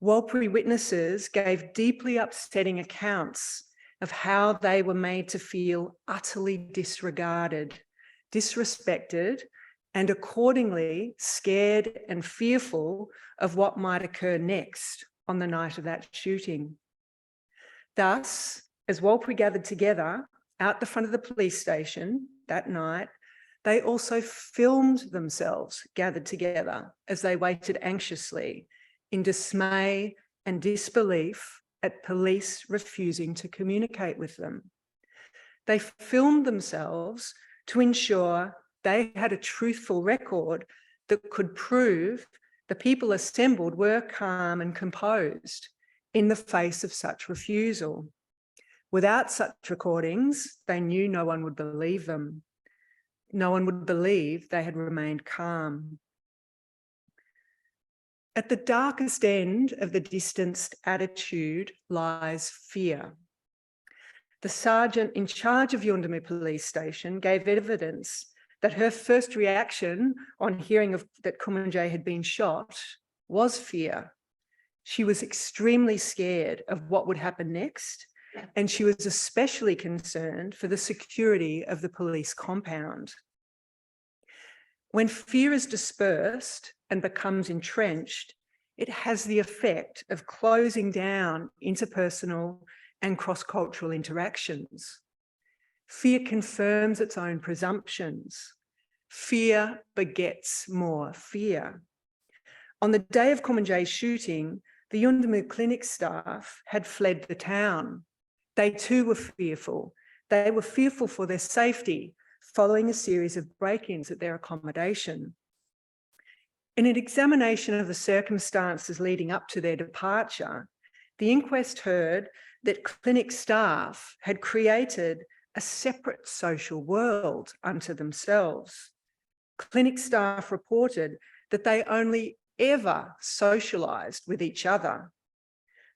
Warlpiri witnesses gave deeply upsetting accounts of how they were made to feel utterly disregarded, disrespected, and accordingly scared and fearful of what might occur next on the night of that shooting. Thus, as Warlpiri gathered together out the front of the police station that night, they also filmed themselves gathered together as they waited anxiously in dismay and disbelief at police refusing to communicate with them. They filmed themselves to ensure they had a truthful record that could prove the people assembled were calm and composed in the face of such refusal. Without such recordings, they knew no one would believe them. No one would believe they had remained calm. At the darkest end of the distanced attitude lies fear. The sergeant in charge of Yuendumu Police Station gave evidence that her first reaction on hearing that Kumanjayi had been shot was fear. She was extremely scared of what would happen next, and she was especially concerned for the security of the police compound. When fear is dispersed and becomes entrenched, it has the effect of closing down interpersonal and cross-cultural interactions. Fear confirms its own presumptions. Fear begets more fear. On the day of Kumanjayi's shooting, the Yuendumu clinic staff had fled the town. They too were fearful. They were fearful for their safety following a series of break-ins at their accommodation. In an examination of the circumstances leading up to their departure, the inquest heard that clinic staff had created a separate social world unto themselves. Clinic staff reported that they only ever socialised with each other.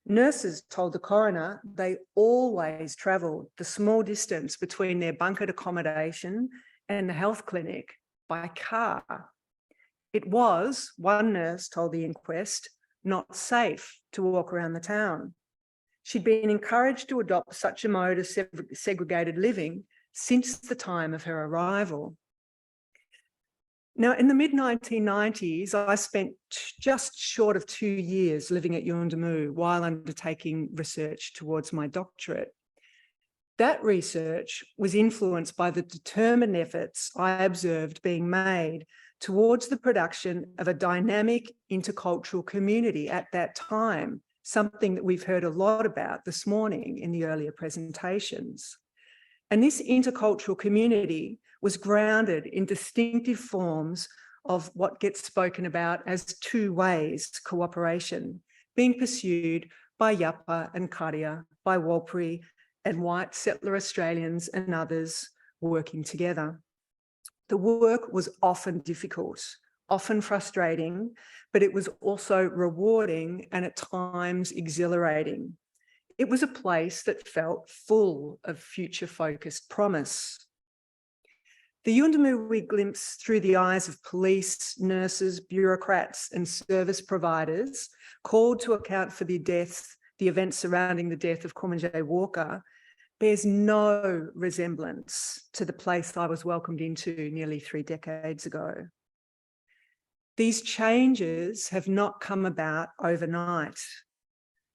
Nurses told the coroner they always travelled the small distance between their bunkered accommodation and the health clinic by car. It was, one nurse told the inquest, not safe to walk around the town. She'd been encouraged to adopt such a mode of segregated living since the time of her arrival. Now, in the mid-1990s, I spent just short of 2 years living at Yuendumu while undertaking research towards my doctorate. That research was influenced by the determined efforts I observed being made towards the production of a dynamic intercultural community at that time, something that we've heard a lot about this morning in the earlier presentations. And this intercultural community was grounded in distinctive forms of what gets spoken about as two ways cooperation, being pursued by Yapa and Karia, by Warlpiri and white settler Australians and others working together. The work was often difficult, often frustrating, but it was also rewarding and at times exhilarating. It was a place that felt full of future-focused promise. The Yuendumu we glimpsed through the eyes of police, nurses, bureaucrats and service providers called to account for the events surrounding the death of Kumanjayi Walker bears no resemblance to the place I was welcomed into nearly 3 decades ago. These changes have not come about overnight.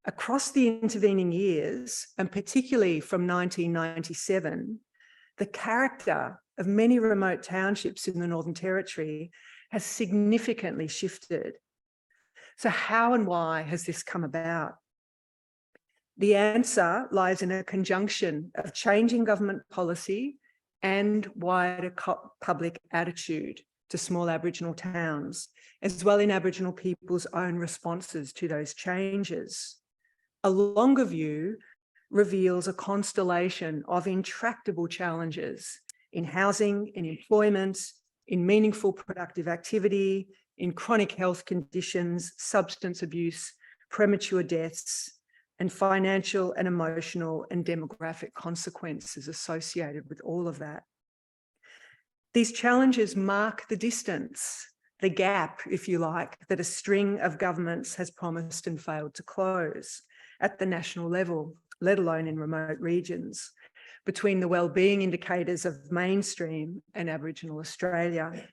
Across the intervening years, and particularly from 1997, the character of many remote townships in the Northern Territory has significantly shifted. So how and why has this come about? The answer lies in a conjunction of changing government policy and wider public attitude to small Aboriginal towns, as well in Aboriginal people's own responses to those changes. A longer view reveals a constellation of intractable challenges in housing, in employment, in meaningful productive activity, in chronic health conditions, substance abuse, premature deaths, and financial and emotional and demographic consequences associated with all of that. These challenges mark the distance the gap, if you like, that a string of governments has promised and failed to close at the national level, let alone in remote regions, between the wellbeing indicators of mainstream and Aboriginal Australia.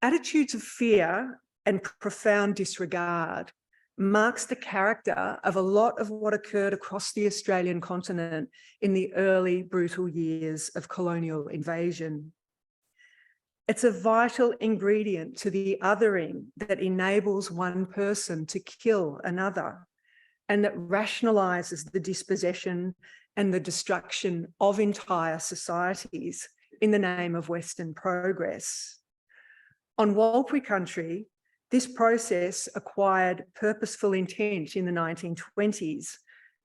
Attitudes of fear and profound disregard marks the character of a lot of what occurred across the Australian continent in the early brutal years of colonial invasion. It's a vital ingredient to the othering that enables one person to kill another and that rationalises the dispossession and the destruction of entire societies in the name of Western progress. On Warlpiri country, this process acquired purposeful intent in the 1920s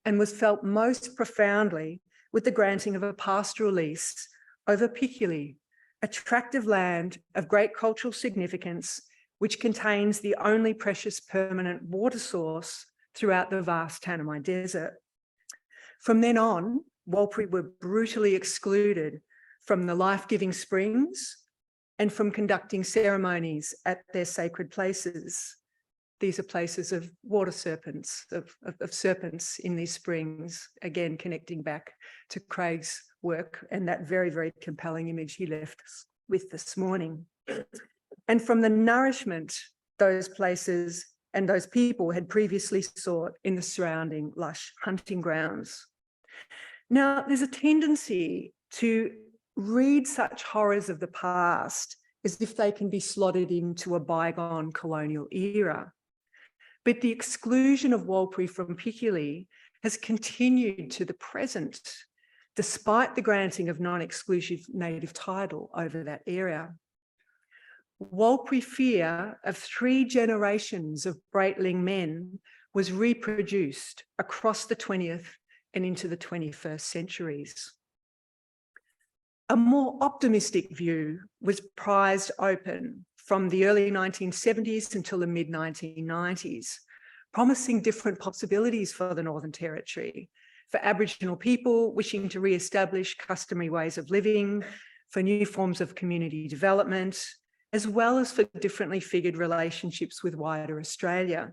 and was felt most profoundly with the granting of a pastoral lease over Pikili, attractive land of great cultural significance, which contains the only precious permanent water source throughout the vast Tanami Desert. From then on, Warlpiri were brutally excluded from the life-giving springs and from conducting ceremonies at their sacred places. These are places of water serpents, of serpents in these springs, again, connecting back to Craig's work and that very, very compelling image he left us with this morning. And from the nourishment those places and those people had previously sought in the surrounding lush hunting grounds. Now, there's a tendency to read such horrors of the past as if they can be slotted into a bygone colonial era. But the exclusion of Warlpiri from Pikili has continued to the present, despite the granting of non-exclusive native title over that area. Warlpiri fear of 3 generations of Breitling men was reproduced across the 20th and into the 21st centuries. A more optimistic view was prized open from the early 1970s until the mid-1990s, promising different possibilities for the Northern Territory, for Aboriginal people wishing to re-establish customary ways of living, for new forms of community development, as well as for differently figured relationships with wider Australia.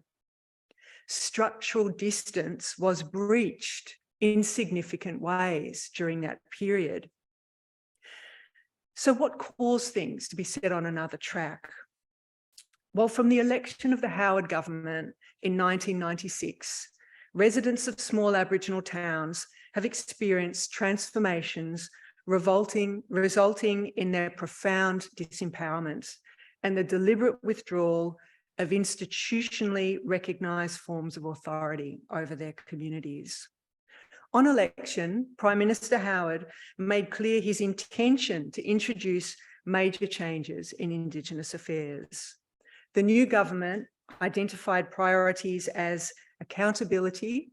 Structural distance was breached in significant ways during that period. So what caused things to be set on another track? Well, from the election of the Howard government in 1996, residents of small Aboriginal towns have experienced transformations resulting in their profound disempowerment and the deliberate withdrawal of institutionally recognised forms of authority over their communities. On election, Prime Minister Howard made clear his intention to introduce major changes in Indigenous affairs. The new government identified priorities as accountability,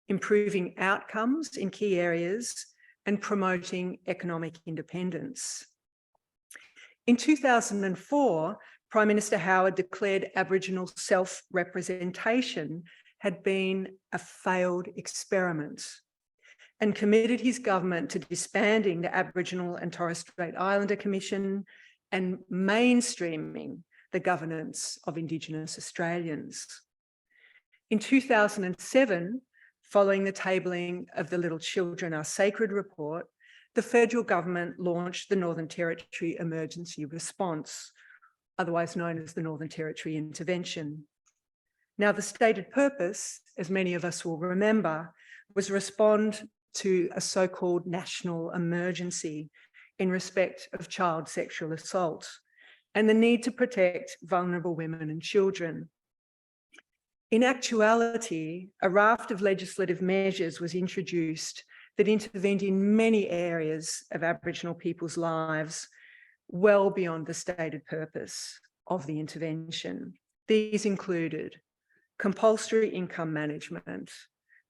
improving outcomes in key areas, and promoting economic independence. In 2004, Prime Minister Howard declared Aboriginal self-representation had been a failed experiment and committed his government to disbanding the Aboriginal and Torres Strait Islander Commission and mainstreaming the governance of Indigenous Australians. In 2007, following the tabling of the Little Children Are Sacred report, the federal government launched the Northern Territory Emergency Response, otherwise known as the Northern Territory Intervention. Now, the stated purpose, as many of us will remember, was respond to a so-called national emergency in respect of child sexual assault and the need to protect vulnerable women and children. In actuality, a raft of legislative measures was introduced that intervened in many areas of Aboriginal people's lives well beyond the stated purpose of the intervention. These included compulsory income management,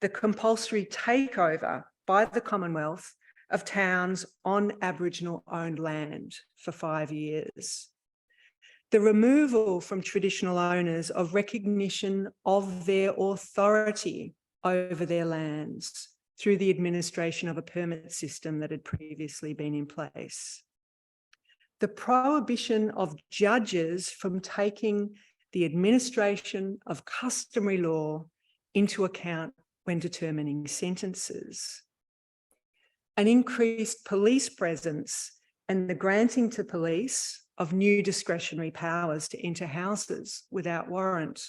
the compulsory takeover by the Commonwealth of towns on Aboriginal-owned land for 5 years, the removal from traditional owners of recognition of their authority over their lands through the administration of a permit system that had previously been in place, the prohibition of judges from taking the administration of customary law into account when determining sentences, an increased police presence and the granting to police of new discretionary powers to enter houses without warrant,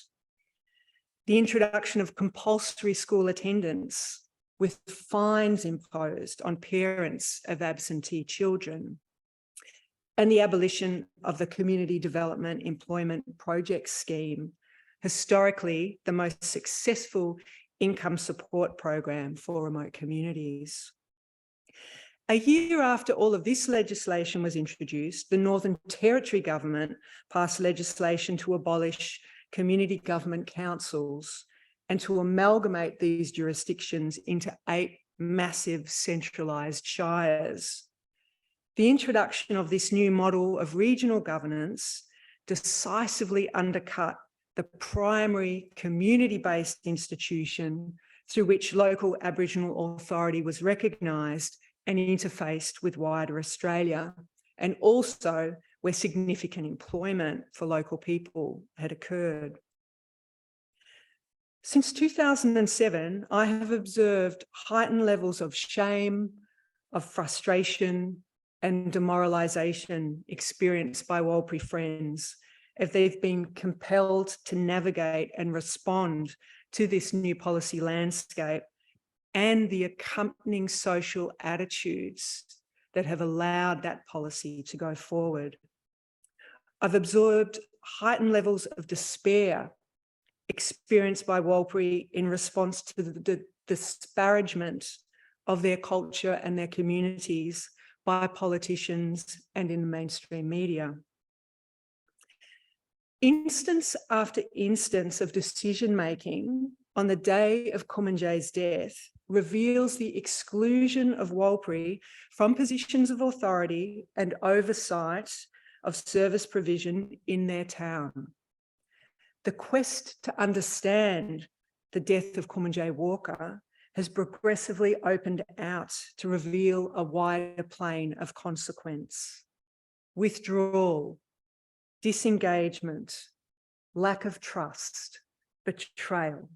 the introduction of compulsory school attendance with fines imposed on parents of absentee children, and the abolition of the Community Development Employment Project Scheme, historically the most successful income support program for remote communities. A year after all of this legislation was introduced, the Northern Territory government passed legislation to abolish community government councils and to amalgamate these jurisdictions into 8 massive centralised shires. The introduction of this new model of regional governance decisively undercut the primary community-based institution through which local Aboriginal authority was recognised and interfaced with wider Australia, and also where significant employment for local people had occurred. Since 2007, I have observed heightened levels of shame, of frustration, and demoralisation experienced by Warlpiri friends as they've been compelled to navigate and respond to this new policy landscape and the accompanying social attitudes that have allowed that policy to go forward. I've observed heightened levels of despair experienced by Warlpiri in response to the disparagement of their culture and their communities by politicians and in the mainstream media. Instance after instance of decision-making on the day of Kumanjayi's death reveals the exclusion of Warlpiri from positions of authority and oversight of service provision in their town. The quest to understand the death of Kumanjayi Walker has progressively opened out to reveal a wider plane of consequence: withdrawal, disengagement, lack of trust, betrayal.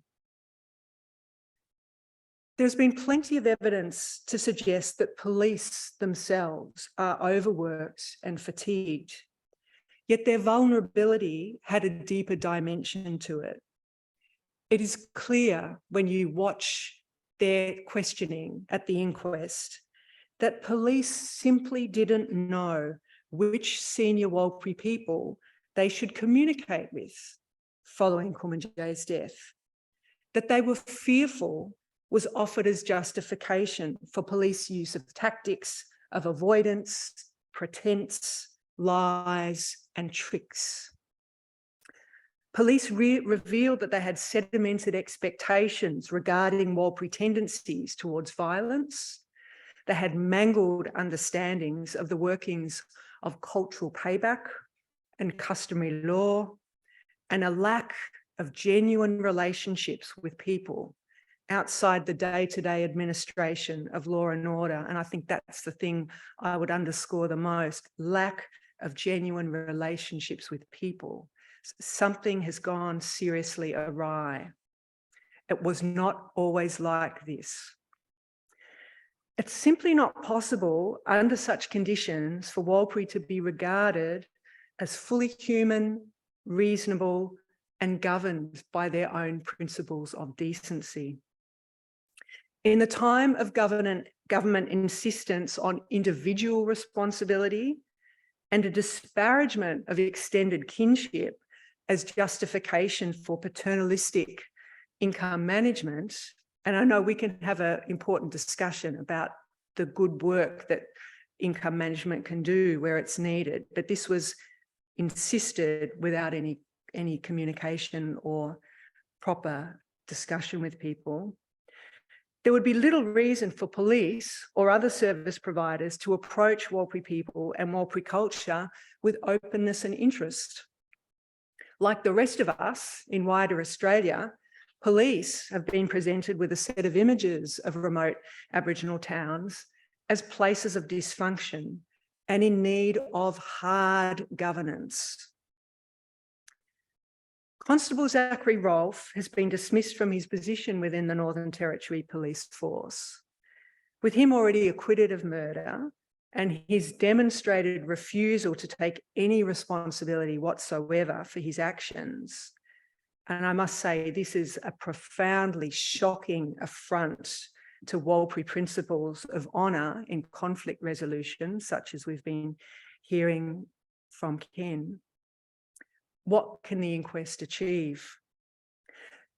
There's been plenty of evidence to suggest that police themselves are overworked and fatigued, yet their vulnerability had a deeper dimension to it. It is clear when you watch their questioning at the inquest that police simply didn't know which senior Warlpiri people they should communicate with following Kumanjayi's death. That they were fearful was offered as justification for police use of tactics of avoidance, pretense, lies, and tricks. Police revealed that they had sedimented expectations regarding Warlpiri tendencies towards violence. They had mangled understandings of the workings of cultural payback and customary law, and a lack of genuine relationships with people outside the day-to-day administration of law and order. And I think that's the thing I would underscore the most: lack of genuine relationships with people. Something has gone seriously awry. It was not always like this. It's simply not possible under such conditions for Warlpiri to be regarded as fully human, reasonable, and governed by their own principles of decency. In the time of government insistence on individual responsibility and a disparagement of extended kinship as justification for paternalistic income management, and I know we can have an important discussion about the good work that income management can do where it's needed, but this was insisted without any communication or proper discussion with people. There would be little reason for police or other service providers to approach Warlpiri people and Warlpiri culture with openness and interest. Like the rest of us in wider Australia, police have been presented with a set of images of remote Aboriginal towns as places of dysfunction and in need of hard governance. Constable Zachary Rolfe has been dismissed from his position within the Northern Territory Police Force. With him already acquitted of murder and his demonstrated refusal to take any responsibility whatsoever for his actions, and I must say this is a profoundly shocking affront to Warlpiri principles of honour in conflict resolution, such as we've been hearing from Ken. What can the inquest achieve?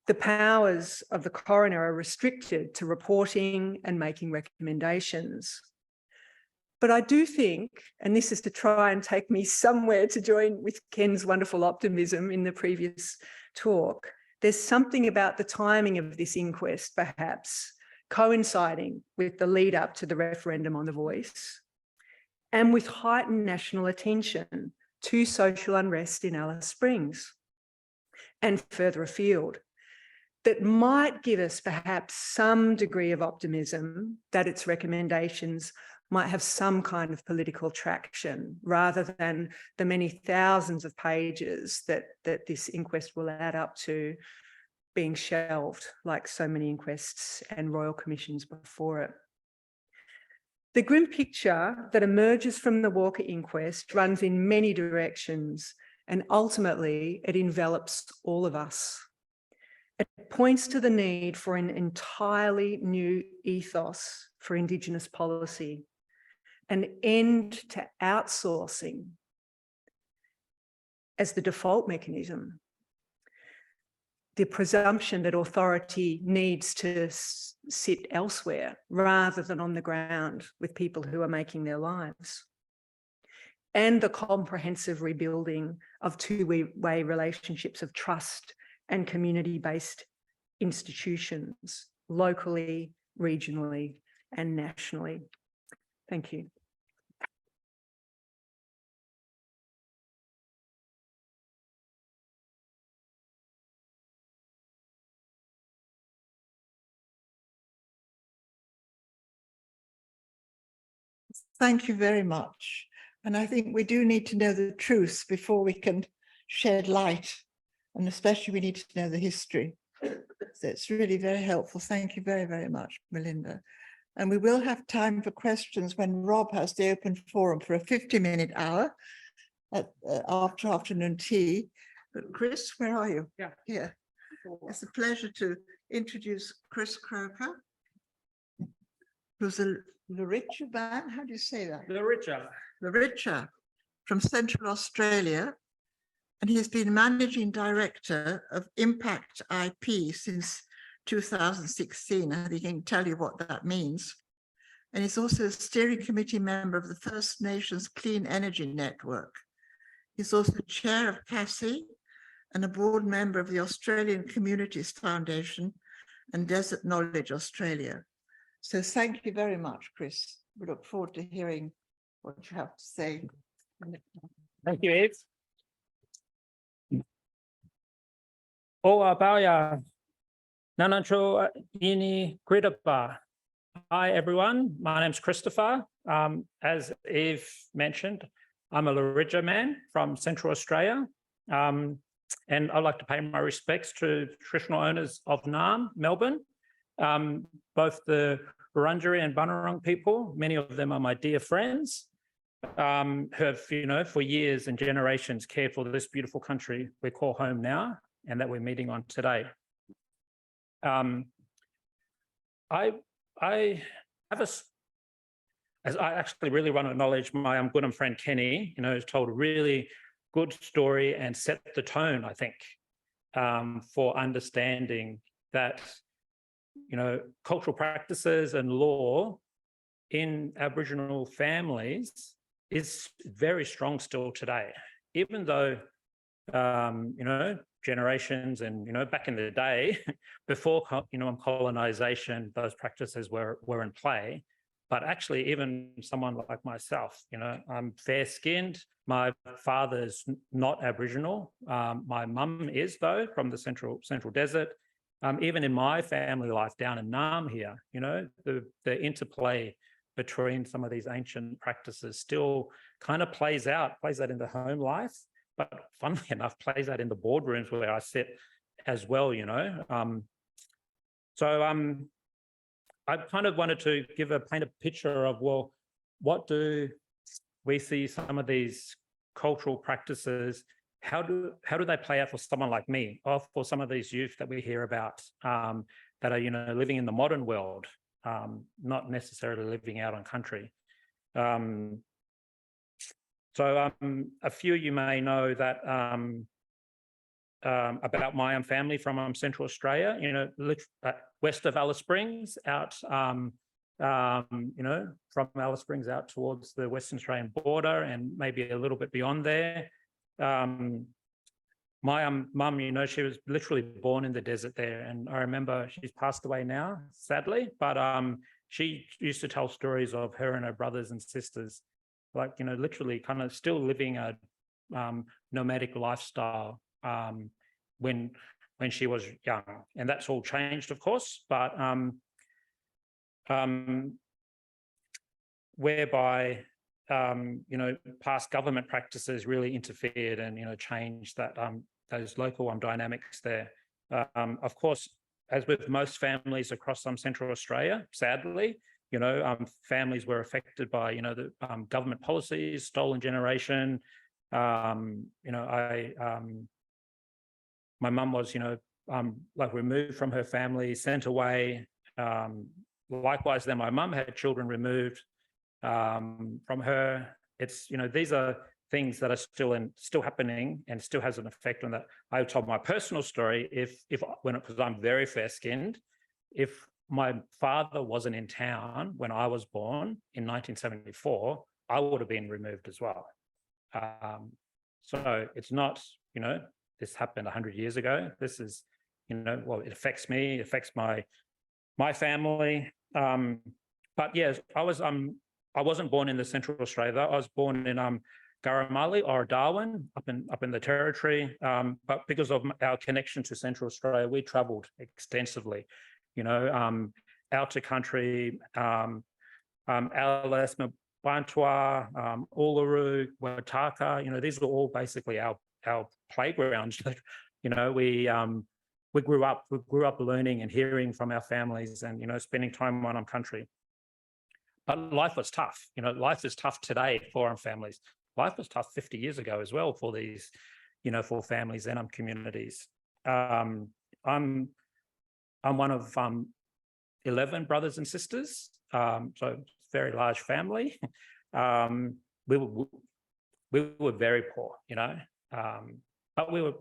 The powers of the coroner are restricted to reporting and making recommendations. But I do think, and this is to try and take me somewhere to join with Ken's wonderful optimism in the previous talk, there's something about the timing of this inquest, perhaps, coinciding with the lead up to the referendum on the voice and with heightened national attention to social unrest in Alice Springs and further afield, that might give us perhaps some degree of optimism that its recommendations might have some kind of political traction rather than the many thousands of pages that this inquest will add up to being shelved like so many inquests and royal commissions before it. The grim picture that emerges from the Walker inquest runs in many directions, and ultimately it envelops all of us. It points to the need for an entirely new ethos for Indigenous policy, an end to outsourcing as the default mechanism, the presumption that authority needs to sit elsewhere rather than on the ground with people who are making their lives, and the comprehensive rebuilding of two-way relationships of trust and community-based institutions, locally, regionally, and nationally. Thank you. Thank you very much. And I think we do need to know the truth before we can shed light, and especially we need to know the history. So it's really very helpful. Thank you very, very much, Melinda. And we will have time for questions when Rob has the open forum for a 50-minute hour after afternoon tea. But Chris, where are you? Yeah. Here. It's a pleasure to introduce Chris Croker, who's a Luritja man. How do you say that? Luritja from Central Australia. And he's been managing director of Impact IP since 2016. I think he can tell you what that means. And he's also a steering committee member of the First Nations Clean Energy Network. He's also chair of CASI and a board member of the Australian Communities Foundation and Desert Knowledge Australia. So thank you very much, Chris. We look forward to hearing what you have to say. Thank you, Eve. Abaya Nanancho Ini Gridapa. Hi, everyone. My name's Christopher. As Eve mentioned, I'm a Luritja man from Central Australia. And I'd like to pay my respects to traditional owners of Naarm, Melbourne, both the Wurundjeri and Bunurong people. Many of them are my dear friends, who have, for years and generations cared for this beautiful country we call home now and that we're meeting on today. I actually really want to acknowledge my good friend Kenny, who's told a really good story and set the tone, I think, for understanding that, cultural practices and law in Aboriginal families is very strong still today, even though, generations and, back in the day, before, colonisation, those practices were in play. But actually, even someone like myself, I'm fair-skinned. My father's not Aboriginal. My mum is, though, from the Central Desert. Even in my family life down in Naarm here, the interplay between some of these ancient practices still kind of plays out in the home life, but funnily enough, plays out in the boardrooms where I sit as well, you know. I kind of wanted to paint a picture of, well, what do we see some of these cultural practices, how do they play out for someone like me, or for some of these youth that we hear about that are, you know, living in the modern world, not necessarily living out on country. A few of you may know that about my family from Central Australia, you know, west of Alice Springs, out, you know, from Alice Springs out towards the Western Australian border and maybe a little bit beyond there. My mum, you know, she was literally born in the desert there, and I remember she's passed away now, sadly, but she used to tell stories of her and her brothers and sisters, like, you know, literally kind of still living a nomadic lifestyle when she was young, and that's all changed, of course, but whereby you know, past government practices really interfered and, you know, changed that those local dynamics there. Of course, as with most families across Central Australia, sadly, you know, families were affected by, you know, the government policies, stolen generation. You know, my mum was, you know, like removed from her family, sent away. Likewise, then my mum had children removed from her. It's, you know, these are things that are still happening and still has an effect on that. I told my personal story, because I'm very fair-skinned, if my father wasn't in town when I was born in 1974, I would have been removed as well. So it's not, you know, this happened 100 years ago. This is, you know, well, it affects me, it affects my family. But yes, I wasn't born in the Central Australia. I was born in Garamali or Darwin, up in the Territory. But because of our connection to Central Australia, we travelled extensively, you know, out to country, Alice, Bantua, Uluru, Wataka. You know, these are all basically our playgrounds. You know, we grew up learning and hearing from our families, and, you know, spending time on country. But life was tough. You know, life is tough today for our families. Life was tough 50 years ago as well for these, you know, for families and communities. I'm one of 11 brothers and sisters, so it's a very large family. We were very poor, you know, but we were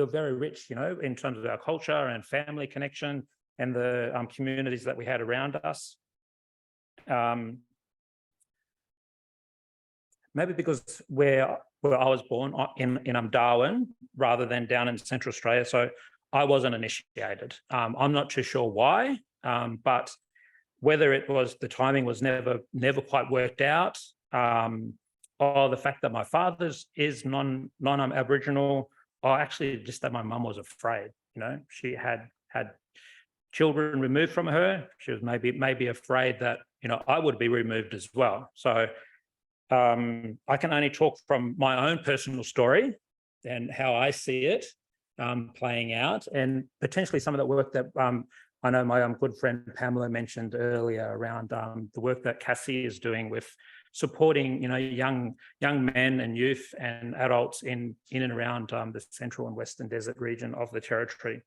very rich, you know, in terms of our culture and family connection and the communities that we had around us. Maybe because where I was born in Darwin rather than down in Central Australia, so I wasn't initiated. I'm not too sure why, but whether it was the timing was never quite worked out, or the fact that my father's is non-Aboriginal, or actually just that my mum was afraid. You know, she had children removed from her. She was maybe afraid that, you know, I would be removed as well. So I can only talk from my own personal story and how I see it playing out, and potentially some of the work that I know my good friend Pamela mentioned earlier around the work that Cassie is doing with supporting, you know, young men and youth and adults in and around the central and western desert region of the Territory.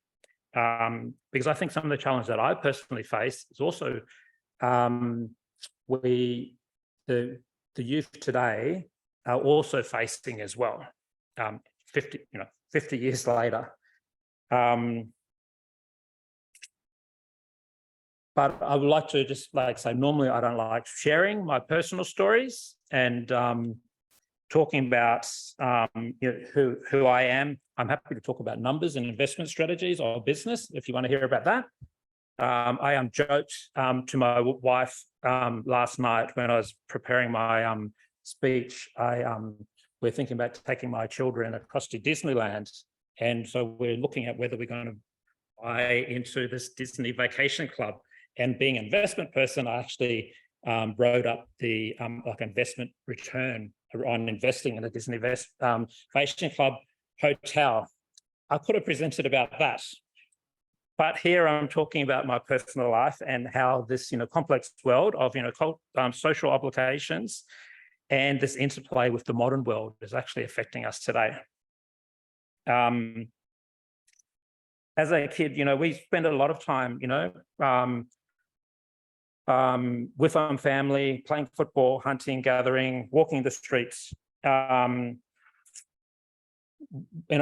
Because I think some of the challenges that I personally face is also the youth today are also facing as well, 50 years later. But I would like to just say, normally I don't like sharing my personal stories and talking about you know, who I am. I'm happy to talk about numbers and investment strategies or business if you want to hear about that. I joked to my wife last night when I was preparing my speech. We're thinking about taking my children across to Disneyland, and so we're looking at whether we're going to buy into this Disney Vacation Club. And being an investment person, I actually wrote up the like investment return on investing in a Disney Vacation Club hotel. I could have presented about that, but here I'm talking about my personal life and how this, complex world of, social obligations and this interplay with the modern world is actually affecting us today. As a kid, we spend a lot of time, with our family, playing football, hunting, gathering, walking the streets. And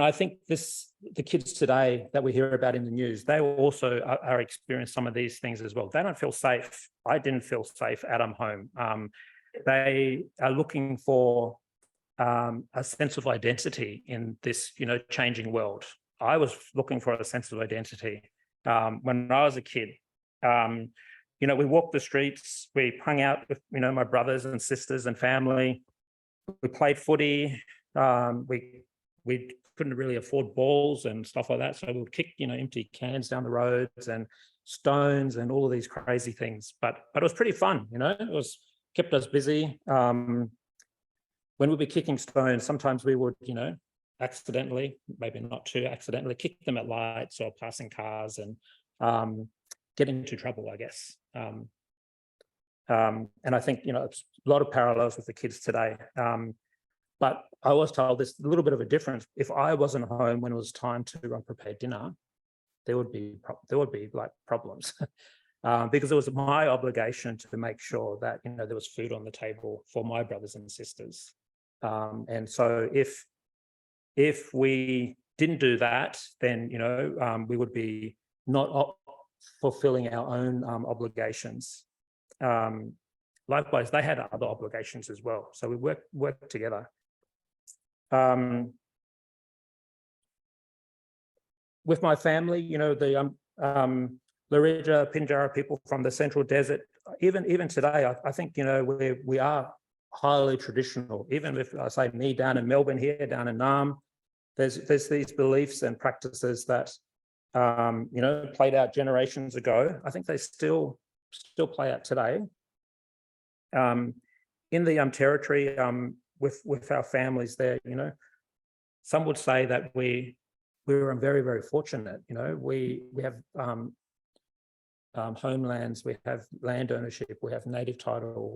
I think the kids today that we hear about in the news, they also are experiencing some of these things as well. They don't feel safe. I didn't feel safe at home. They are looking for a sense of identity in this, changing world. I was looking for a sense of identity when I was a kid. We walked the streets, we hung out with, my brothers and sisters and family. We played footy. We couldn't really afford balls and stuff like that. So we would kick, empty cans down the roads and stones and all of these crazy things. But it was pretty fun, it kept us busy. When we'd be kicking stones, sometimes we would, accidentally, maybe not too accidentally, kick them at lights or passing cars and get into trouble, I guess. And I think, it's a lot of parallels with the kids today. But I was told there's a little bit of a difference. If I wasn't home when it was time to prepare dinner, there would be like problems because it was my obligation to make sure that, there was food on the table for my brothers and sisters. And so if we didn't do that, then, we would be not fulfilling our own obligations. Likewise, they had other obligations as well. So we worked together. With my family, the Larija, Pinjarra people from the Central Desert, even today, I think, we are highly traditional. Even if I say me down in Melbourne here, down in Naarm, there's these beliefs and practices that, played out generations ago. I think they still play out today. In the territory, with our families there, some would say that we were very, very fortunate. We have homelands, we have land ownership, we have native title.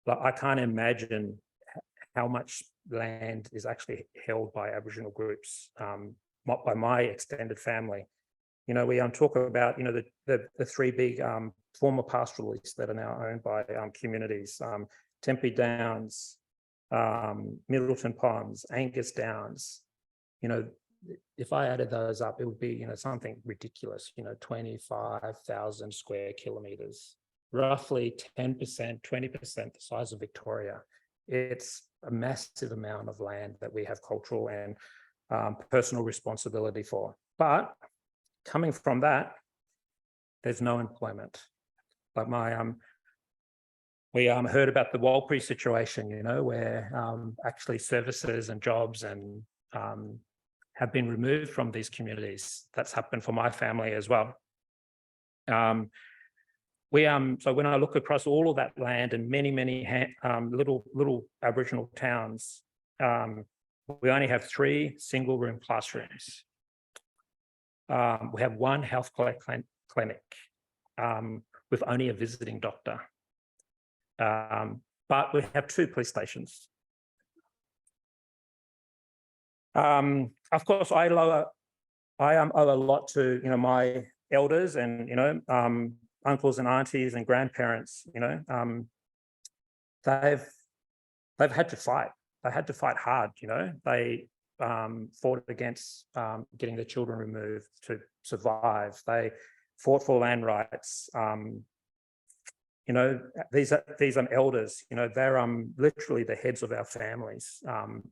I can't imagine how much land is actually held by Aboriginal groups, by my extended family. We talk about the three big former pastoralists that are now owned by communities: Tempe Downs, Middleton Ponds, Angus Downs. If I added those up, it would be something ridiculous. 25,000 square kilometres, roughly 10%, 20% the size of Victoria. It's a massive amount of land that we have cultural and personal responsibility for. But coming from that, there's no employment. Like we heard about the Warlpiri situation, where actually services and jobs and have been removed from these communities. That's happened for my family as well. So when I look across all of that land and many little Aboriginal towns, we only have 3 single-room classrooms. We have 1 health clinic with only a visiting doctor. But we have 2 police stations. Of course, I owe a lot to my elders and uncles and aunties and grandparents. They've had to fight. They had to fight hard. They fought against getting their children removed to survive. They fought for land rights. These are elders. They're literally the heads of our families.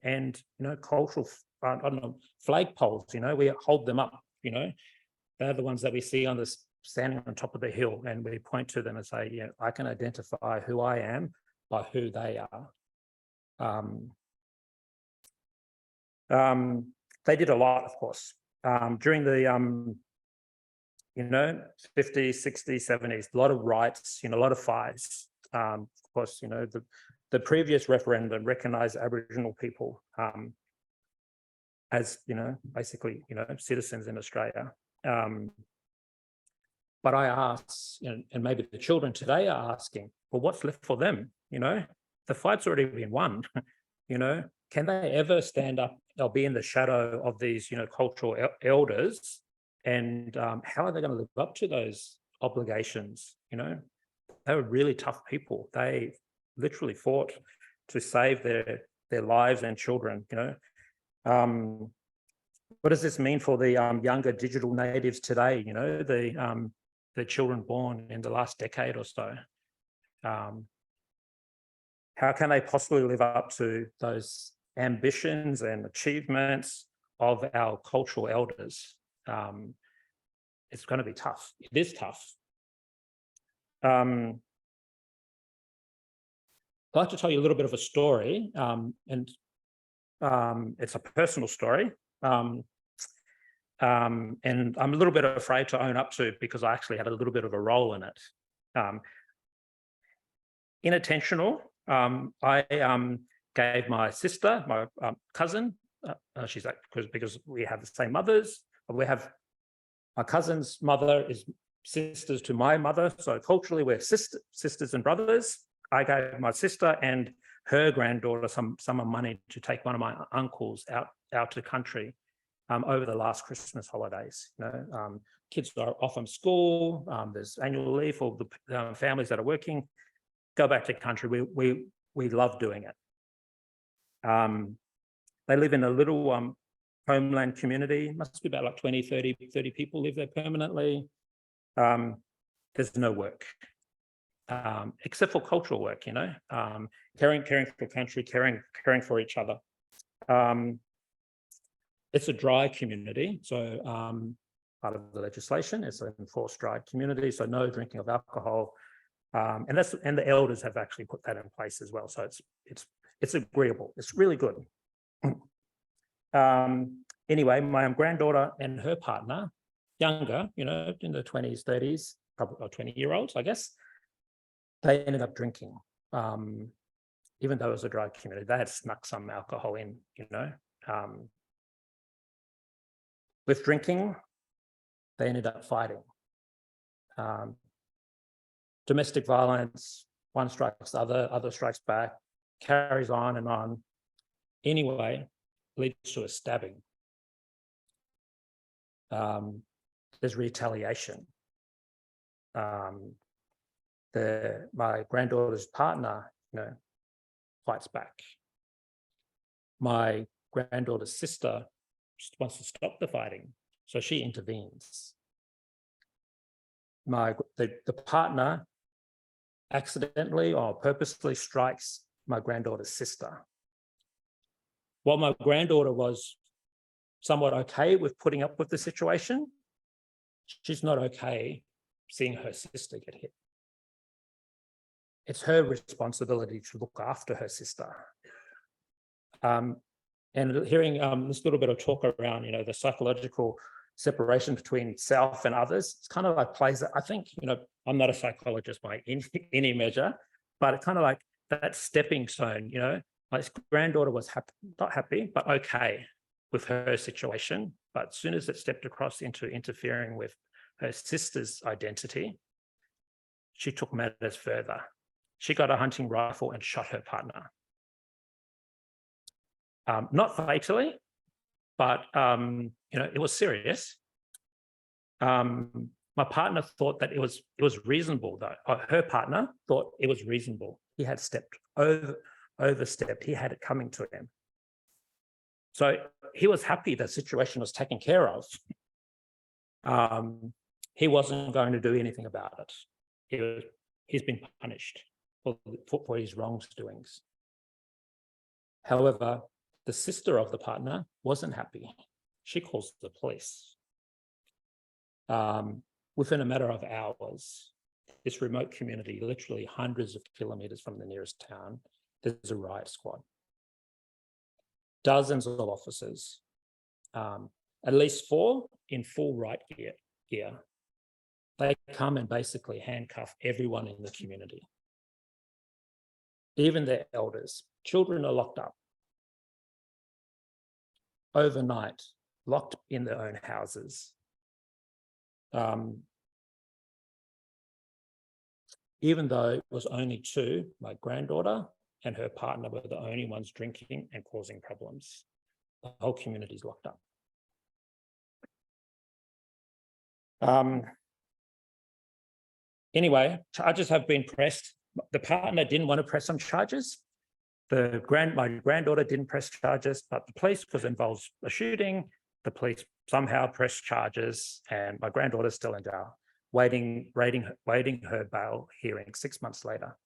And cultural, flagpoles. We hold them up. They're the ones that we see standing on top of the hill, and we point to them and say, I can identify who I am by who they are. They did a lot, of course, during the 50s, 60s, 70s, a lot of rights, a lot of fights. Of course, the previous referendum recognised Aboriginal people as, basically, citizens in Australia. But I ask, and maybe the children today are asking, well, what's left for them? The fight's already been won. Can they ever stand up or be in the shadow of these, cultural elders? And how are they going to live up to those obligations? They were really tough people. They literally fought to save their lives and children. What does this mean for the younger digital natives today? The children born in the last decade or so. How can they possibly live up to those ambitions and achievements of our cultural elders? It's going to be tough. It is tough. I'd like to tell you a little bit of a story, and it's a personal story. And I'm a little bit afraid to own up to, because I actually had a little bit of a role in it. Inattentional. I gave my sister, my cousin, she's like, because we have the same mothers. My cousin's mother is sisters to my mother, so culturally we're sisters and brothers. I gave my sister and her granddaughter some money to take one of my uncles out to country over the last Christmas holidays. Kids are off from school. There's annual leave for the families that are working. Go back to country. We love doing it. They live in a little homeland community. Must be about like 20, 30 people live there permanently. There's no work, except for cultural work, caring for country, caring for each other. It's a dry community, so part of the legislation is an enforced dry community, so no drinking of alcohol, and the elders have actually put that in place as well. So it's agreeable. It's really good. Anyway, my granddaughter and her partner, younger, in the 20s, 30s, probably 20-year-olds, I guess, they ended up drinking. Even though it was a dry community, they had snuck some alcohol in, With drinking, they ended up fighting. Domestic violence, one strikes the other strikes back, carries on and on. Anyway, leads to a stabbing. There's retaliation. My granddaughter's partner, fights back. My granddaughter's sister wants to stop the fighting, so she intervenes. The partner accidentally or purposely strikes my granddaughter's sister. While my granddaughter was somewhat okay with putting up with the situation, she's not okay seeing her sister get hit. It's her responsibility to look after her sister. And hearing this little bit of talk around, the psychological separation between self and others, it's kind of like plays, I think, I'm not a psychologist by any measure, but it's kind of like that stepping stone, my granddaughter was not happy, but okay with her situation. But as soon as it stepped across into interfering with her sister's identity, she took matters further. She got a hunting rifle and shot her partner. Not fatally, but it was serious. My partner thought that it was reasonable, though. Her partner thought it was reasonable. He had overstepped. He had it coming to him. So he was happy the situation was taken care of. He wasn't going to do anything about it. He's been punished for his wrongdoings. However, the sister of the partner wasn't happy. She calls the police. Within a matter of hours, this remote community, literally hundreds of kilometers from the nearest town, there's a riot squad. Dozens of officers, at least 4 in full riot gear. They come and basically handcuff everyone in the community. even their elders. Children are locked up overnight, locked in their own houses. Even though it was only two, my granddaughter and her partner were the only ones drinking and causing problems. The whole community is locked up. Anyway, charges have been pressed. The partner didn't want to press some charges. My granddaughter didn't press charges, but the police, because it involves a shooting, the police somehow pressed charges, and my granddaughter's still in jail, waiting her bail hearing 6 months later.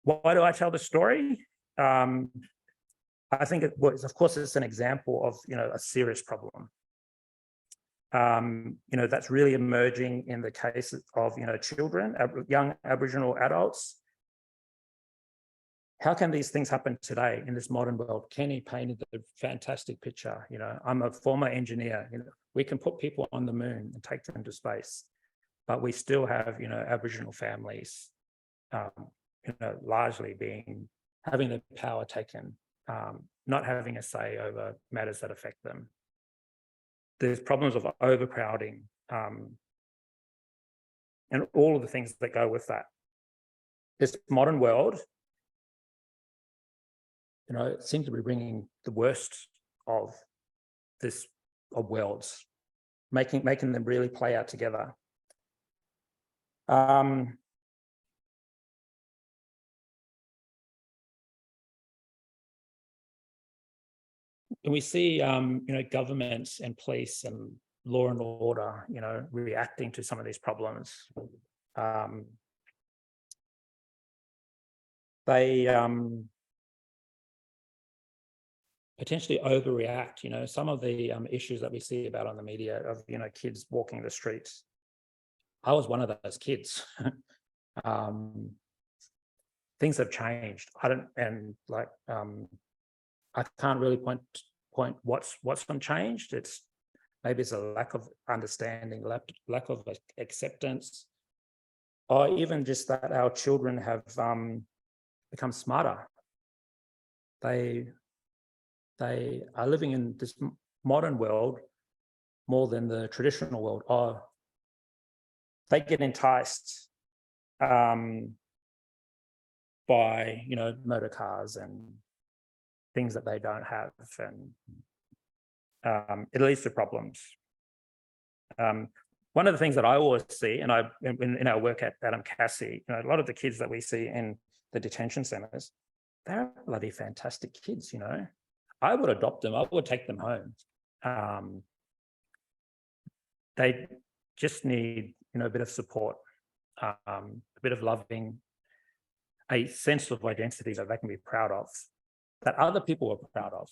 Why do I tell the story? I think it was, of course, it's an example of, a serious problem. That's really emerging in the case of, children, young Aboriginal adults. How can these things happen today in this modern world? Kenny painted the fantastic picture. I'm a former engineer. We can put people on the moon and take them to space, but we still have, Aboriginal families, largely having the power taken, not having a say over matters that affect them. There's problems of overcrowding, and all of the things that go with that. This modern world, it seems to be bringing the worst of worlds, making them really play out together. And we see, governments and police and law and order, reacting to some of these problems. They potentially overreact. Some of the issues that we see about on the media of, kids walking the streets. I was one of those kids. Things have changed. I can't really point what's unchanged. Maybe it's a lack of understanding, lack of acceptance, or even just that our children have become smarter. They are living in this modern world more than the traditional world. Or they get enticed by motor cars and things that they don't have, and it leads to problems. One of the things that I always see, and in our work at Adam Cassie, a lot of the kids that we see in the detention centres, they're bloody fantastic kids. I would adopt them. I would take them home. They just need, a bit of support, a bit of loving, a sense of identity that they can be proud of, that other people are proud of.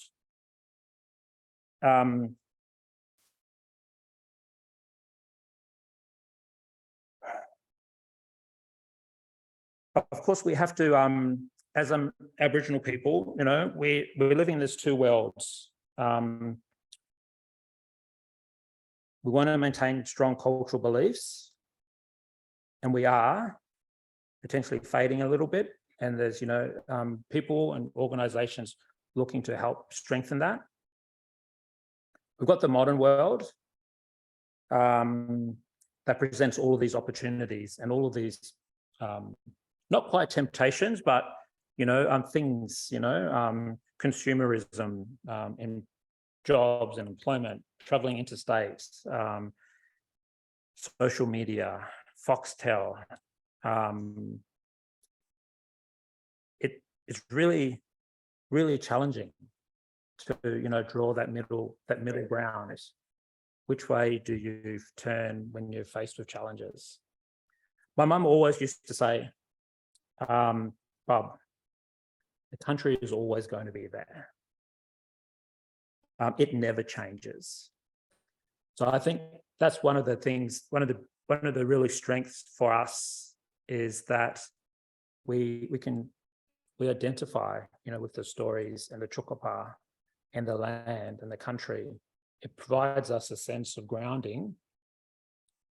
Of course, we have to, as Aboriginal people, we're living in these two worlds. We want to maintain strong cultural beliefs, and we are potentially fading a little bit. And there's, people and organisations looking to help strengthen that. We've got the modern world that presents all of these opportunities and all of these, not quite temptations, but, things, consumerism in jobs and employment, travelling interstate, social media, Foxtel. It's really, really challenging to, draw that middle ground. Which way do you turn when you're faced with challenges? My mum always used to say, Bob, the country is always going to be there. It never changes. So I think that's one of the things, one of the really strengths for us is that we identify, with the stories and the Jukurrpa and the land and the country. It provides us a sense of grounding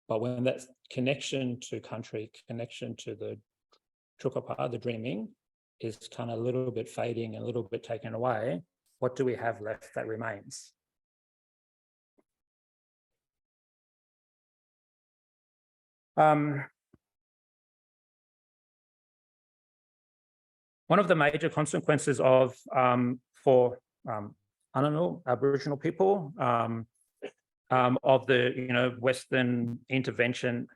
But when that connection to country, connection to the Jukurrpa, the dreaming, is kind of a little bit fading and a little bit taken away, what do we have left that remains? One of the major consequences of for Aboriginal people of the Western intervention,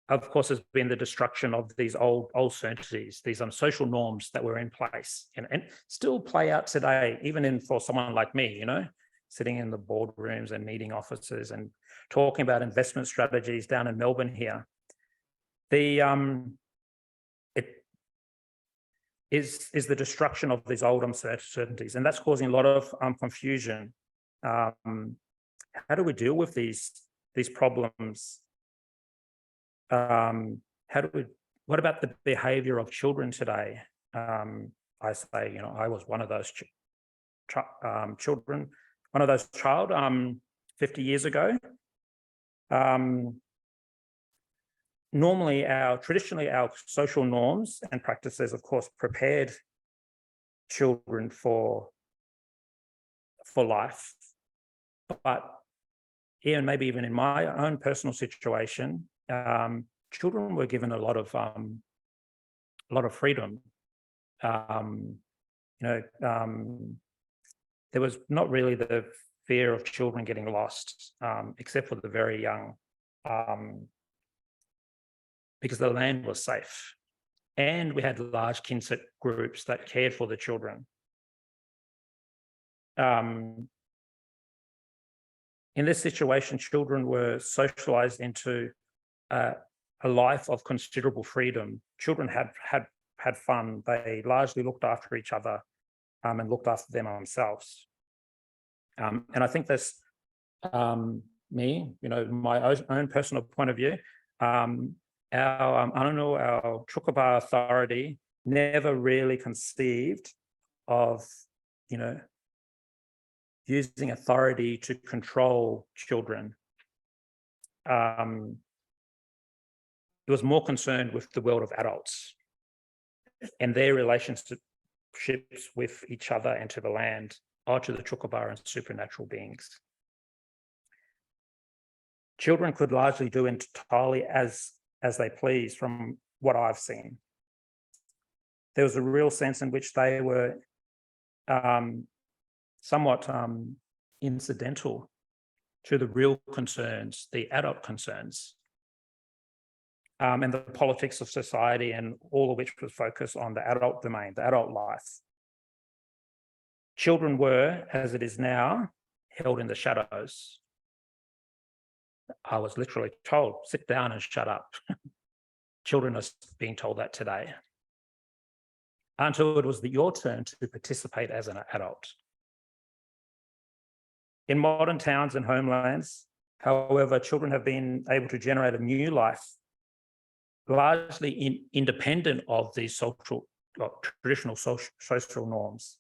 of course, has been the destruction of these old certainties, these social norms that were in place, and still play out today, even for someone like me, sitting in the boardrooms and meeting officers and talking about investment strategies down in Melbourne here. It is the destruction of these old uncertainties, and that's causing a lot of confusion. How do we deal with these problems? What about the behavior of children today? I say, I was one of those children, one of those child 50 years ago. Traditionally, our social norms and practices, of course, prepared children for life. But maybe even in my own personal situation, children were given a lot of freedom. There was not really the fear of children getting lost, except for the very young, because the land was safe, and we had large kinship groups that cared for the children. In this situation, children were socialized into a life of considerable freedom. Children had fun. They largely looked after each other and looked after them themselves. And I think that's my own personal point of view. Our Jukurrpa authority never really conceived of, using authority to control children. It was more concerned with the world of adults and their relationships with each other and to the land, or to the Jukurrpa and supernatural beings. Children could largely do entirely as they please, from what I've seen. There was a real sense in which they were somewhat incidental to the real concerns, the adult concerns, and the politics of society, and all of which was focused on the adult domain, the adult life. Children were, as it is now, held in the shadows. I was literally told, sit down and shut up. Children are being told that today, until it was your turn to participate as an adult. In modern towns and homelands, however, children have been able to generate a new life, largely independent of these traditional social norms.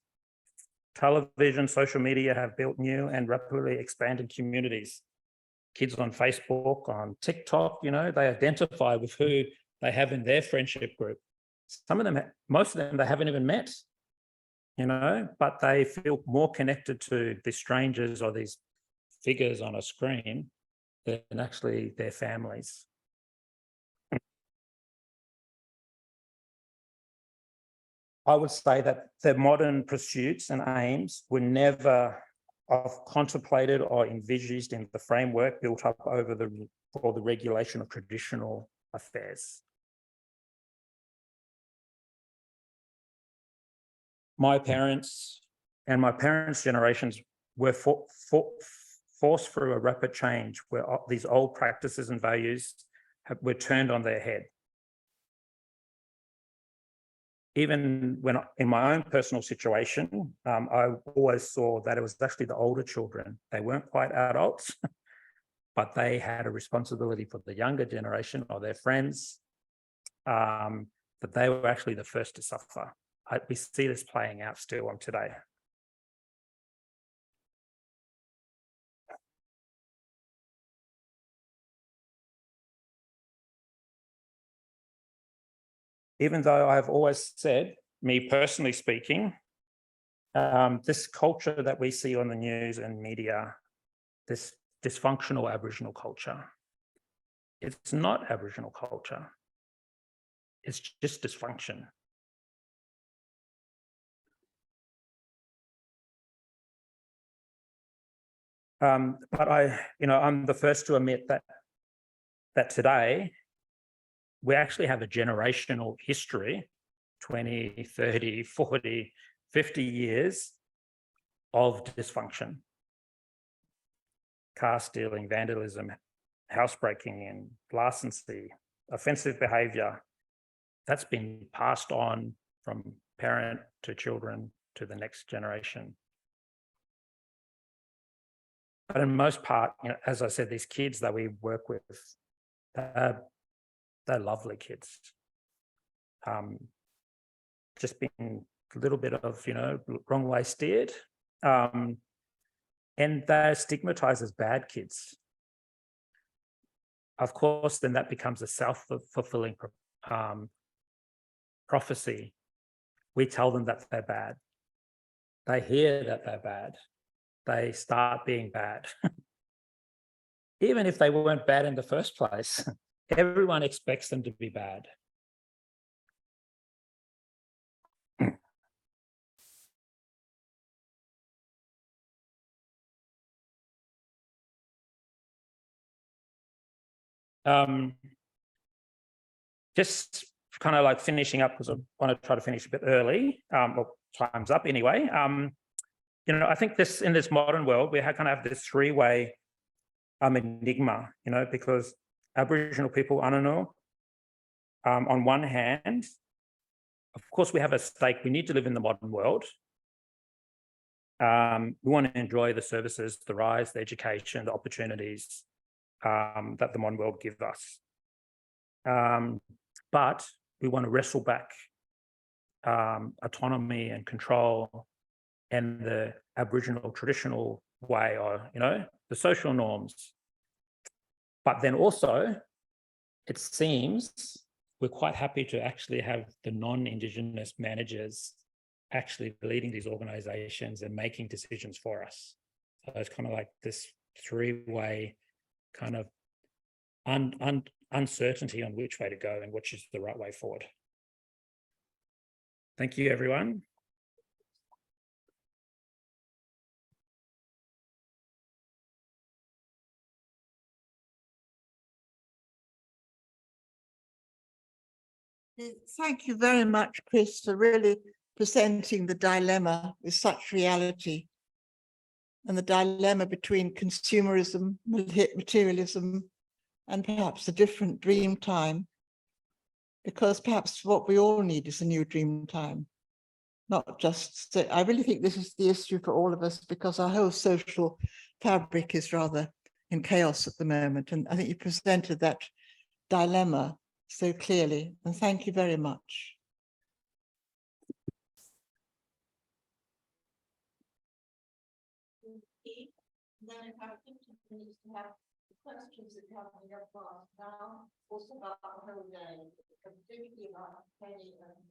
Television, social media have built new and rapidly expanded communities. Kids on Facebook, on TikTok, they identify with who they have in their friendship group. Most of them, they haven't even met, but they feel more connected to the strangers or these figures on a screen than actually their families. I would say that the modern pursuits and aims were never contemplated or envisaged in the framework built up for the regulation of traditional affairs. My parents and my parents' generations were forced through a rapid change where these old practices and values were turned on their head. Even when in my own personal situation, I always saw that it was actually the older children. They weren't quite adults, but they had a responsibility for the younger generation or their friends, that they were actually the first to suffer. We see this playing out still today. even though I've always said, me personally speaking, this culture that we see on the news and media, this dysfunctional Aboriginal culture, it's not Aboriginal culture. It's just dysfunction. But I'm the first to admit that today we actually have a generational history, 20, 30, 40, 50 years of dysfunction. Car stealing, vandalism, housebreaking and larceny, offensive behaviour, that's been passed on from parent to children to the next generation. But in most part, as I said, these kids that we work with, they're lovely kids. Just been a little bit of, wrong way steered. And they're stigmatized as bad kids. Of course, then that becomes a self-fulfilling prophecy. We tell them that they're bad. They hear that they're bad. They start being bad. Even if they weren't bad in the first place, everyone expects them to be bad. Just kind of like finishing up, because I want to try to finish a bit early. Well, time's up anyway. I think in this modern world, we kind of have this three-way enigma, because Aboriginal people, I don't know, on one hand, of course, we have a stake. We need to live in the modern world. We want to enjoy the services, the rights, the education, the opportunities that the modern world gives us. But we want to wrestle back autonomy and control and the Aboriginal traditional way, or, the social norms. But then also, it seems we're quite happy to actually have the non-Indigenous managers actually leading these organizations and making decisions for us. So it's kind of like this three-way kind of uncertainty on which way to go and which is the right way forward. Thank you, everyone. Thank you very much, Chris, for really presenting the dilemma with such reality, and the dilemma between consumerism, materialism, and perhaps a different dream time, because perhaps what we all need is a new dream time. Not just, I really think this is the issue for all of us, because our whole social fabric is rather in chaos at the moment. And I think you presented that dilemma so clearly, and thank you very much. Then if I continue to have questions that come in your class now, also about the whole day, particularly about Penny and